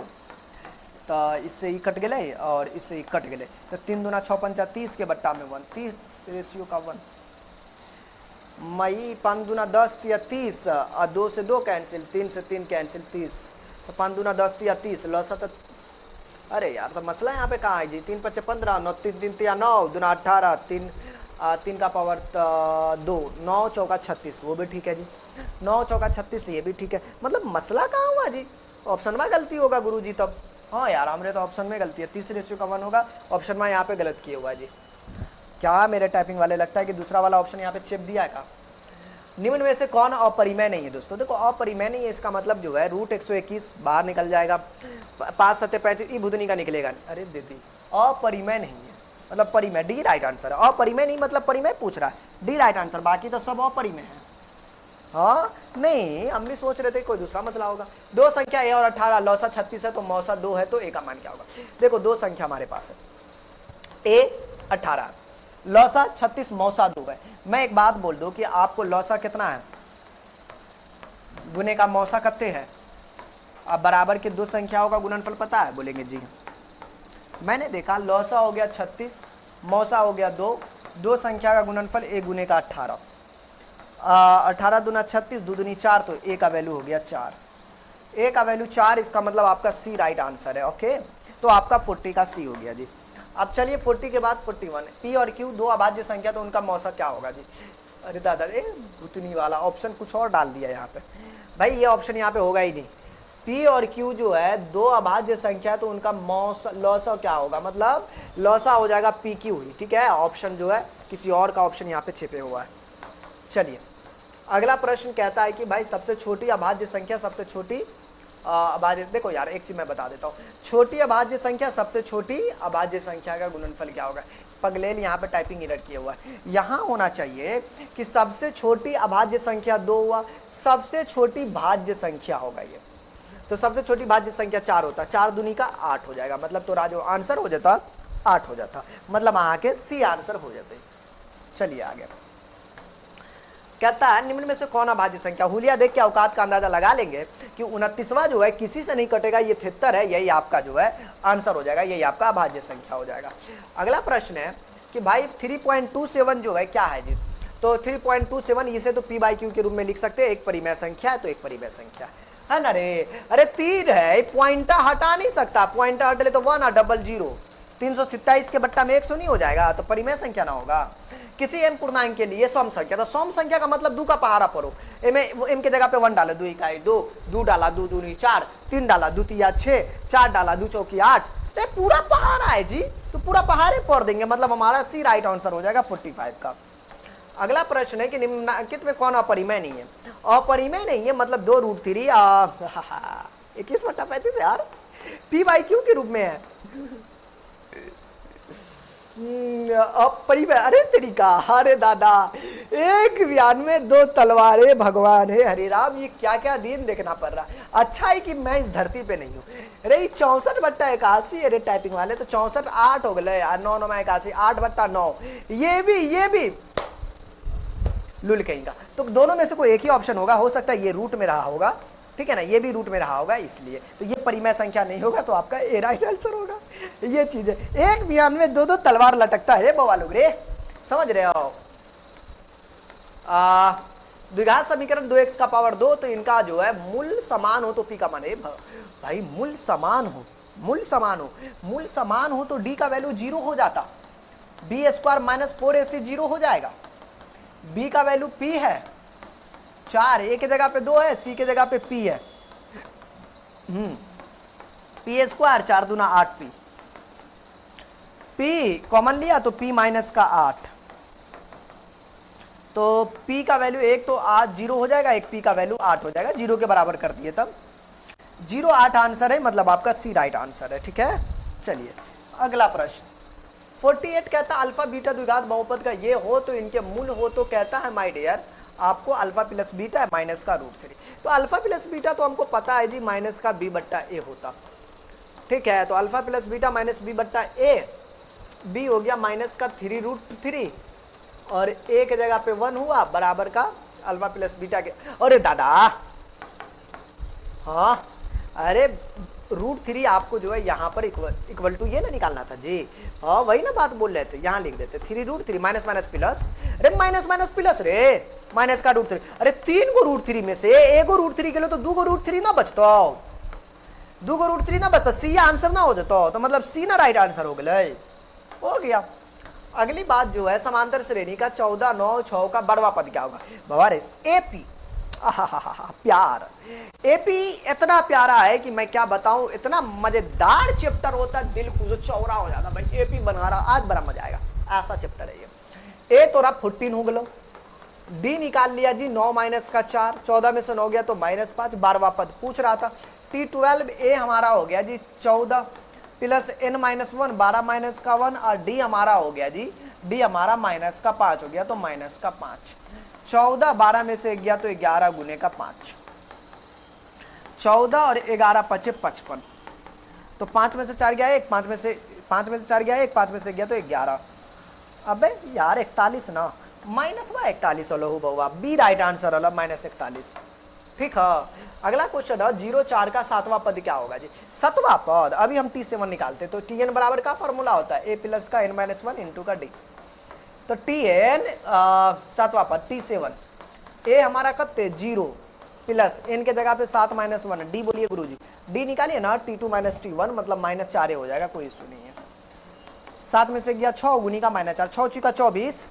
तो इससे ही कट गए और इससे ही कट गए, तो 3 दूना 6 पंचा 30 के बट्टा में 1, 30 रेशियो का 1, मई 5 दूना 10 या 30 और 2 से 2 कैंसिल, 3 से 3 कैंसिल 30, तो 5 दूना 10 या 30 लौसा तो अरे यार तो मसला यहाँ पे कहाँ है जी, 3 5 15, 9 3 3 या 9 दूना 18, 3 का पावर 2, 9 चौका 36, वो भी ठीक है जी, 9 चौका 36 ये भी ठीक है। मतलब मसला कहाँ हुआ जी, ऑप्शन में गलती होगा गुरु जी तब। हाँ यार हमने तो ऑप्शन में गलती है, 30 रेशियो का 1 होगा, ऑप्शन में यहाँ पे गलत किया हुआ है जी। क्या मेरे टाइपिंग वाले लगता है कि दूसरा वाला ऑप्शन यहाँ पे चिप दिया है का। निम्न में से कौन अपरिमेय नहीं है दोस्तों, देखो अपरिमेय नहीं है इसका मतलब जो है रूट 121 बाहर निकल जाएगा, 5 7 35 ई बुधनी का निकलेगा, अरे दीदी अपरिमेय नहीं है मतलब परिमेय, डी राइट आंसर है। अपरिमेय नहीं मतलब परिमेय पूछ रहा है, डी राइट आंसर, बाकी तो सब अपरिमेय है। हाँ नहीं हम भी सोच रहे थे कोई दूसरा मसला होगा। दो संख्या ए और 18 लौसा 36 है तो मौसा 2 है, तो ए का मान क्या होगा। देखो दो संख्या हमारे पास है, ए 18 लौसा 36 मौसा 2 है। मैं एक बात बोल दूं कि आपको लौसा कितना है गुने का मौसा कितने है, अब बराबर के दो संख्याओं का गुणनफल पता है, बोलेंगे जी मैंने देखा लौसा हो गया 36 मौसा हो गया 2, दो संख्या का गुणनफल ए गुने का 18, 18 दूना 36 दो दूनी 4, तो ए का वैल्यू हो गया 4, ए का वैल्यू 4, इसका मतलब आपका सी राइट आंसर है। ओके तो आपका 40 का सी हो गया जी। अब चलिए 40 के बाद 41, पी और क्यू दो अभाज्य संख्या, तो उनका मौसा क्या होगा जी। अरे दादा ए भूतनी वाला ऑप्शन कुछ और डाल दिया यहाँ पे, भाई ये ऑप्शन यहाँ पे होगा ही नहीं। पी और क्यू जो है दो अभाज्य संख्या है तो उनका मौसा लौसा क्या होगा, मतलब लौसा हो जाएगा पी क्यू ही, ठीक है। ऑप्शन जो है किसी और का ऑप्शन यहाँ पे छिपे हुआ है। चलिए अगला प्रश्न कहता है कि भाई सबसे छोटी अभाज्य संख्या, सबसे छोटी अभाज्य, देखो यार एक चीज मैं बता देता हूँ, छोटी अभाज्य संख्या सबसे छोटी अभाज्य संख्या का गुणनफल क्या होगा। पगलेल यहाँ पे टाइपिंग एरर किया हुआ है, यहाँ होना चाहिए कि सबसे छोटी अभाज्य संख्या 2 हुआ, सबसे छोटी भाज्य संख्या होगा ये, तो सबसे छोटी भाज्य संख्या 4 होता, 4 दूनी का 8 हो जाएगा, मतलब तो जो आंसर हो जाता 8 हो जाता, मतलब आके सी आंसर हो जाते। चलिए आगे कहता है निम्न में से कौन अभाज्य संख्या, हुलिया देख के औकात का अंदाजा लगा लेंगे कि 29वां जो है किसी से नहीं कटेगा, ये 73 है, यही आपका जो है आंसर हो जाएगा, यही आपका अभाज्य संख्या हो जाएगा। अगला प्रश्न है कि भाई 3.27 जो है क्या है जी, तो 3.27 इसे तो पी बाई क्यू के रूप में लिख सकते हैं, एक परिमेय संख्या है तो एक परिमेय संख्या है ना रे। अरे 3 है, पॉइंटा हटा नहीं सकता, पॉइंटा हट ले तो 1 डबल 0, 327 के बट्टा में 100 नहीं हो जाएगा, तो परिमेय संख्या ना होगा। किसी एम पूर्णांक के लिए सम संख्या, तो सम संख्या का मतलब 2 का पहाड़ा पढ़ो, एम के जगह पे 1 डालो, 2 इकाई 2, 2 डाला 2 दूनी 4, 3 डाला 2 तिया 6, 4 डाला 2 चौकी 8, पूरा पहाड़ा है जी, तो पूरा पहाड़े पढ़ देंगे, मतलब हमारा सी राइट आंसर हो जाएगा 45 का। अगला प्रश्न है कि निम्नलिखित में कौन अपरिमेय नहीं है। अपरिमेय नहीं है मतलब 2√3 21/35 यार पी बाई क्यू के रूप में है। अपरिमेय, अरे तरीका, अरे दादा एक बयान में 2 तलवारें, भगवान है हरे राम, ये क्या क्या दिन देखना पड़ रहा है। अच्छा है कि मैं इस धरती पे नहीं हूँ। अरे 64/81, अरे टाइपिंग वाले तो 64 8 हो गए यार, 9 9 81, 8/9, ये भी लुल कहेगा, तो दोनों में से कोई एक ही ऑप्शन होगा, हो सकता है ये रूट में रहा होगा, ठीक है ना, ये भी रूट में रहा होगा, इसलिए तो ये परिमेय संख्या नहीं होगा, तो आपका ए राइट आंसर होगा। ये चीज है, एक बयान में 2 तलवार लटकता है रे बवा लोग रे, समझ रहे हो। द्विघात समीकरण 2x का पावर 2, तो इनका जो है मूल समान हो तो पी का मान है भाई, मूल समान हो तो डी का वैल्यू 0 हो जाता, बी स्क्वायर माइनस 4ac 0 हो जाएगा, बी का वैल्यू p है 4, ए के जगह पे 2 है, सी के जगह पे p है, पी स्क्वायर 4 दूना 8p, p कॉमन लिया तो p माइनस का 8, तो p का वैल्यू 1 तो 8 0 हो जाएगा, एक p का वैल्यू 8 हो जाएगा, 0 के बराबर कर दिए तब 0 8 आंसर है, मतलब आपका सी राइट आंसर है, ठीक है। चलिए अगला प्रश्न 48 कहता है अल्फा बीटा द्विघात बहुपद का ये हो तो इनके मूल हो, तो कहता है माय डियर आपको अल्फा प्लस बीटा है माइनस का √3, तो अल्फा प्लस बीटा तो हमको पता है जी माइनस का b/a होता, ठीक है, तो alpha plus beta minus b/a, b हो गया माइनस का 3√3 और a के जगह पे 1 हुआ बराबर का अल्फा प्लस बीटा के, अरे दादा हाँ अरे √3 आपको जो है यहाँ पर इक्वल टू ये ना निकालना था जी। हाँ वही ना बात बोल रहे थे, यहाँ लिख देते 3√3 माइनस माइनस प्लस, अरे माइनस माइनस प्लस रे, माइनस का √3, अरे 3 को √3 में से 1 को √3 के लिए तो 2 को √3 ना बचता, 2 को √3 ना बचता, सी आंसर ना हो जाता, तो मतलब सी ना राइट आंसर हो गया। अगली बात जो है समांतर श्रेणी का 14 9 6 का बड़वा पद क्या होगा बाबा रे, एपी। प्यार, एपी इतना प्यारा है कि मैं क्या बताऊं, इतना मजेदार चैप्टर होता है, दिल खुश चौरा हो जाता भाई, एपी बना रहा आज बड़ा मजा आएगा, ऐसा चैप्टर है ये। ए तो रहा 14 हो गलो, डी निकाल लिया जी 9 माइनस का 4, 14 में से 9 गया तो -5, 12वां पद पूछ रहा था। T12 ए हमारा हो गया जी 14 प्लस n-1, 12 माइनस का 1, और डी हमारा हो गया जी, डी हमारा माइनस का 5 हो गया तो माइनस का 5। 14 12 में से गया तो 11 गुने का 5, 14 और 11 5 55, तो 5 में से 4 गया 1, 5 में से 4 गया 1, 5 में से गया तो 11। अबे यार 41 ना, माइनस में 41 वाला हो बउआ, बी राइट आंसर वाला -41। ठीक है, अगला क्वेश्चन है 04 का 7वां पद क्या होगा जी, 7वां पद। अभी हम T7 निकालते तो Tn बराबर का फॉर्मूला होता है a प्लस का n-1 इंटू का d, तो Tn 7वां पद T7 a हमारा कत्ते 0 प्लस n के जगह पे 7 माइनस 1, d बोलिए गुरुजी, d निकालिए ना, T2 माइनस T1 मतलब -4 हो जाएगा, कोई इशू नहीं है। 7 में से गया 6 गुनी का -4, 6 चुका 24,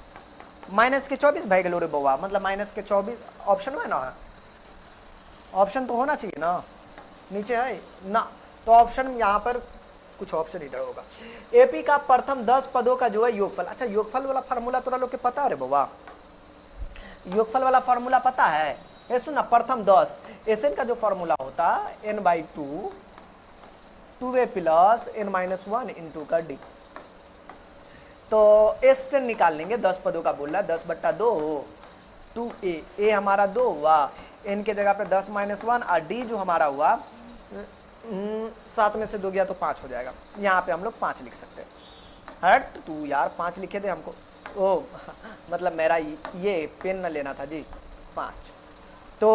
माइनस के 24 भाई गलो रे बउआ, मतलब माइनस के 24 ऑप्शन में ना है, ऑप्शन तो होना चाहिए ना, नीचे है ना, तो ऑप्शन यहाँ पर कुछ ऑप्शन इधर होगा। एपी का प्रथम 10 पदों का जो है योगफल, अच्छा योगफल वाला फार्मूला तोरा लोग के पता है रे बाबा, योगफल वाला फार्मूला पता है, ये सुन ना, प्रथम 10 एसएन का जो फार्मूला होता है n/2 2a plus n-1 into का डी, तो S10 निकाल लेंगे, 10 पदों का बोल रहा है, 10/2 2a, a हमारा 2 हुआ, n के जगह पे 10 माइनस 1, और d जो हमारा हुआ 7 में से 2 गया तो 5 हो जाएगा, यहाँ पे हम लोग 5 लिख सकते हैं। हट तू यार 5 लिखे थे हमको, ओ मतलब मेरा ये पेन न लेना था जी, 5 तो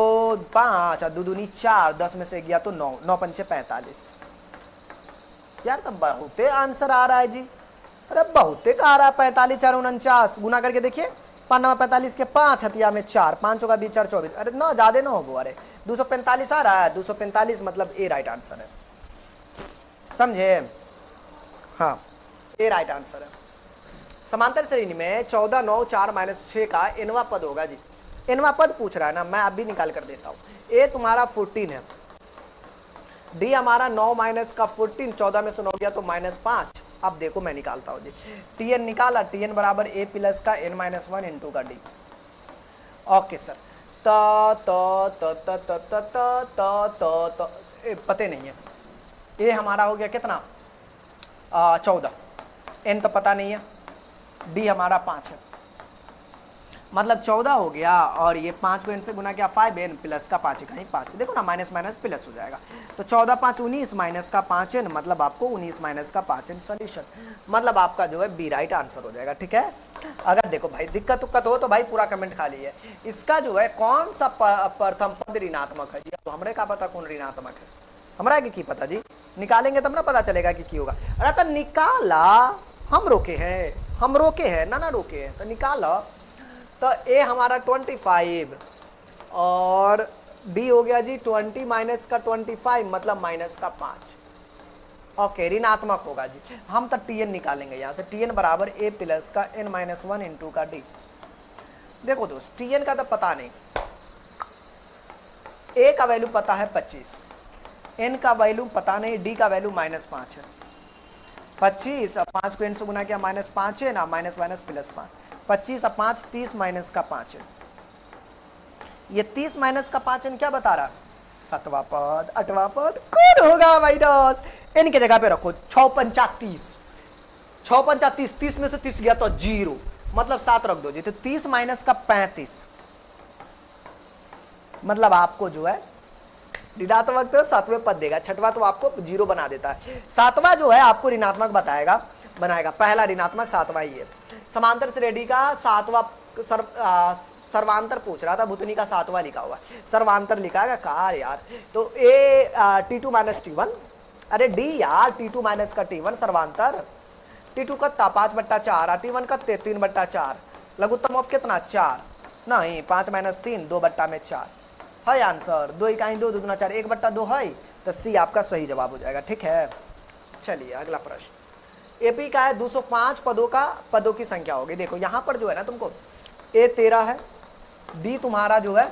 5 और 2 दूनी 4, 10 में से गया तो 9, 9 पंचे 45 यार, तो बहुते आंसर आ रहा है जी, अरे बहुते का आ रहा है, 45 4 49 गुना करके देखिए, 5 45 के 5 हथिया में 4, 5 का 20 4 24, अरे ना ज्यादा ना हो, अरे 245 आ रहा है, 245 मतलब ए राइट आंसर है, समझे, हाँ ए राइट आंसर है। समांतर श्रेणी में 14 9 4 -6 का एनवा पद होगा जी, एनवा पद पूछ रहा है ना, मैं अभी निकाल कर देता हूँ। ए तुम्हारा 14 है, डी हमारा 9 माइनस का 14, 14 में से 9 गया तो -5। अब देखो मैं निकालता हूँ जी, Tn निकाला, Tn बराबर a प्लस का n-1 इंटू का d। ओके सर, पते नहीं है, a हमारा हो गया कितना 14, n तो पता नहीं है, d हमारा 5 है, मतलब 14 हो गया, और ये 5 को n से गुना किया 5n प्लस का 5 कहीं 5, देखो ना माइनस माइनस प्लस हो जाएगा, तो 14 5 19 माइनस का 5n, मतलब आपको 19 माइनस का 5n सॉल्यूशन, मतलब आपका जो है बी राइट आंसर हो जाएगा। ठीक है, अगर देखो भाई दिक्कत उक्कत हो तो भाई पूरा कमेंट खाली है, इसका जो है कौन सा प्रथम पद ऋणात्मक है जी, तो हमरे का पता कौन ऋणात्मक है, हमरा की पता जी, निकालेंगे तब ना पता चलेगा कि क्यों होगा। अरे तो निकाला, हम रोके हैं ना रोके हैं, तो निकाला, तो ए हमारा 25 और डी हो गया जी 20 माइनस का 25 मतलब माइनस का 5। ओके ऋणात्मक होगा जी, हम तो Tn निकालेंगे यहाँ से, Tn बराबर a प्लस का n-1 इंटू का d। देखो दोस्त Tn का तो पता नहीं, a का वैल्यू पता है 25, n का वैल्यू पता नहीं, d का वैल्यू -5 है, 25 और 5 को n से गुना किया -5 है ना, माइनस माइनस प्लस 5, 25 और 5 30 माइनस का 5 है, ये 30 माइनस का 5 n क्या बता रहा, 7वां पद 8वां पद कौन होगा भाई दोस्त, n के जगह पे रखो 6 पंचा 30, 6 पंचा 30, 30 में से 30 गया तो 0, मतलब 7 रख दो जी, तो 30 माइनस का 35, मतलब आपको जो है ऋणात्मक तो 7वें पद देगा, 6वां तो आपको 0 बना देता है, 7वां जो है आपको ऋणात्मक बनाएगा, पहला ऋणात्मक 7वां ही है। समांतर श्रेणी का 7वां सर्वांतर पूछ रहा था, भूतनी का 7वां लिखा हुआ, सर्वांतर लिखा है कार यार, तो a T2 माइनस T1 अरे डी यार, T2 माइनस का T1 सर्वांतर, T2 कत्ता 5/4 और T1 कत्ते 3/4, लघुत्तम ऑफ कितना 4, नहीं 5 माइनस 3 2/4 है आंसर। 2 इकाई 2 2 4 1/2 है, तो सी आपका सही जवाब हो जाएगा। ठीक है, चलिए अगला प्रश्न। एपी का है 205 पदों की संख्या होगी। देखो यहां पर जो है ना तुमको ए 13 है, डी तुम्हारा जो है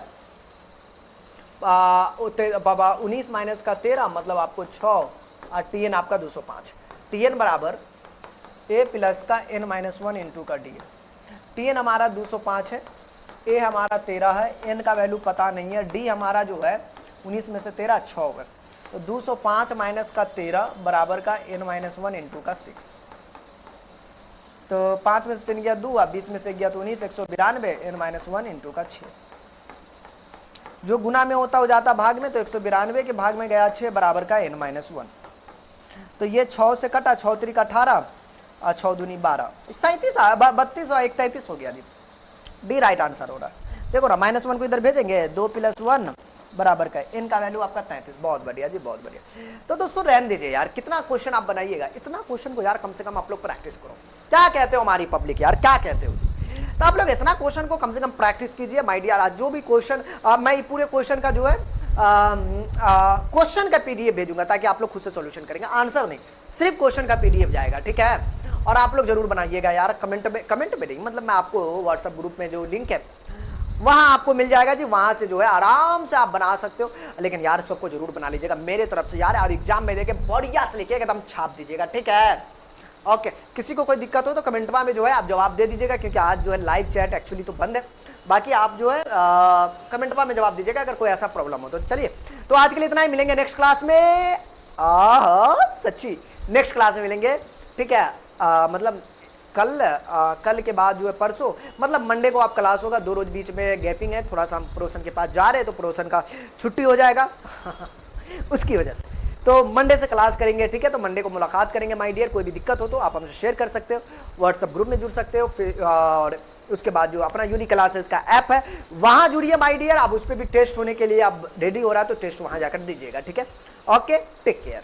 19 माइनस का 13 मतलब आपको 6 और टीएन आपका 205। टीएन बराबर ए प्लस का n माइनस 1 इंटू का डी। टीएन हमारा 205 है, ए हमारा 13 है, एन का वैल्यू पता नहीं है, डी हमारा जो है 19 में से 13 6 है, तो 205 माइनस का 13 बराबर का n माइनस 1 इंटू का 6। तो 5 में से 3 गया 2, 20 में से गया तो 19, 192 n माइनस 1 इंटू का 6। जो गुना में होता हो जाता भाग में, तो 192 के भाग में गया 6 बराबर का n माइनस 1। तो ये 6 से कटा, 6 3 का 18 और 6 दूनी 12, 37 32 और 1 33 हो गया जी। डी राइट आंसर हो रहा है। देखो ना -1 को इधर भेजेंगे, 2 + 1 बराबर का n का वैल्यू आपका 33। बहुत बढ़िया जी, बहुत बढ़िया। तो दोस्तों रहने दीजिए यार, कितना क्वेश्चन आप बनाइएगा, इतना क्वेश्चन को यार कम से कम आप लोग प्रैक्टिस करो। क्या कहते हो हमारी पब्लिक यार, क्या कहते हो? तो आप लोग इतना क्वेश्चन को कम से कम प्रैक्टिस कीजिए माय डियर। आज जो भी क्वेश्चन मैं पूरे क्वेश्चन का जो है क्वेश्चन का पीडीएफ भेजूंगा, ताकि आप लोग खुद से सॉल्यूशन करेंगे, आंसर नहीं, सिर्फ क्वेश्चन का पीडीएफ जाएगा। ठीक है, और आप लोग जरूर बनाइएगा यार, कमेंट में नहीं, मतलब मैं आपको व्हाट्सएप ग्रुप में जो लिंक है वहां आपको मिल जाएगा जी, वहां से जो है आराम से आप बना सकते हो। लेकिन यार सबको जरूर बना लीजिएगा मेरे तरफ से यार, और एग्जाम में देके बढ़िया से लिखिएगा, एकदम छाप दीजिएगा। ठीक है, ओके। किसी को कोई दिक्कत हो तो कमेंटवा में जो है आप जवाब दे दीजिएगा, क्योंकि आज जो है लाइव चैट एक्चुअली तो बंद है। बाकी आप जो है कमेंटवा में जवाब दीजिएगा अगर कोई ऐसा प्रॉब्लम हो तो। चलिए, तो आज के लिए इतना ही, मिलेंगे नेक्स्ट क्लास में। सच्ची नेक्स्ट क्लास में मिलेंगे। ठीक है, मतलब कल के बाद जो है परसों, मतलब मंडे को आप क्लास होगा, 2 रोज बीच में गैपिंग है, थोड़ा सा हम प्रोसन के पास जा रहे हैं, तो प्रोसन का छुट्टी हो जाएगा उसकी वजह से। तो मंडे से क्लास करेंगे। ठीक है, तो मंडे को मुलाकात करेंगे माय डियर। कोई भी दिक्कत हो तो आप हमसे शेयर कर सकते हो, व्हाट्सएप ग्रुप में जुड़ सकते हो, फिर और उसके बाद जो अपना यूनिक क्लासेस का ऐप है वहां जुड़िए माय डियर। आप उस पर भी टेस्ट होने के लिए आप रेडी हो रहा है, तो टेस्ट वहां जाकर दीजिएगा। ठीक है, ओके, टेक केयर।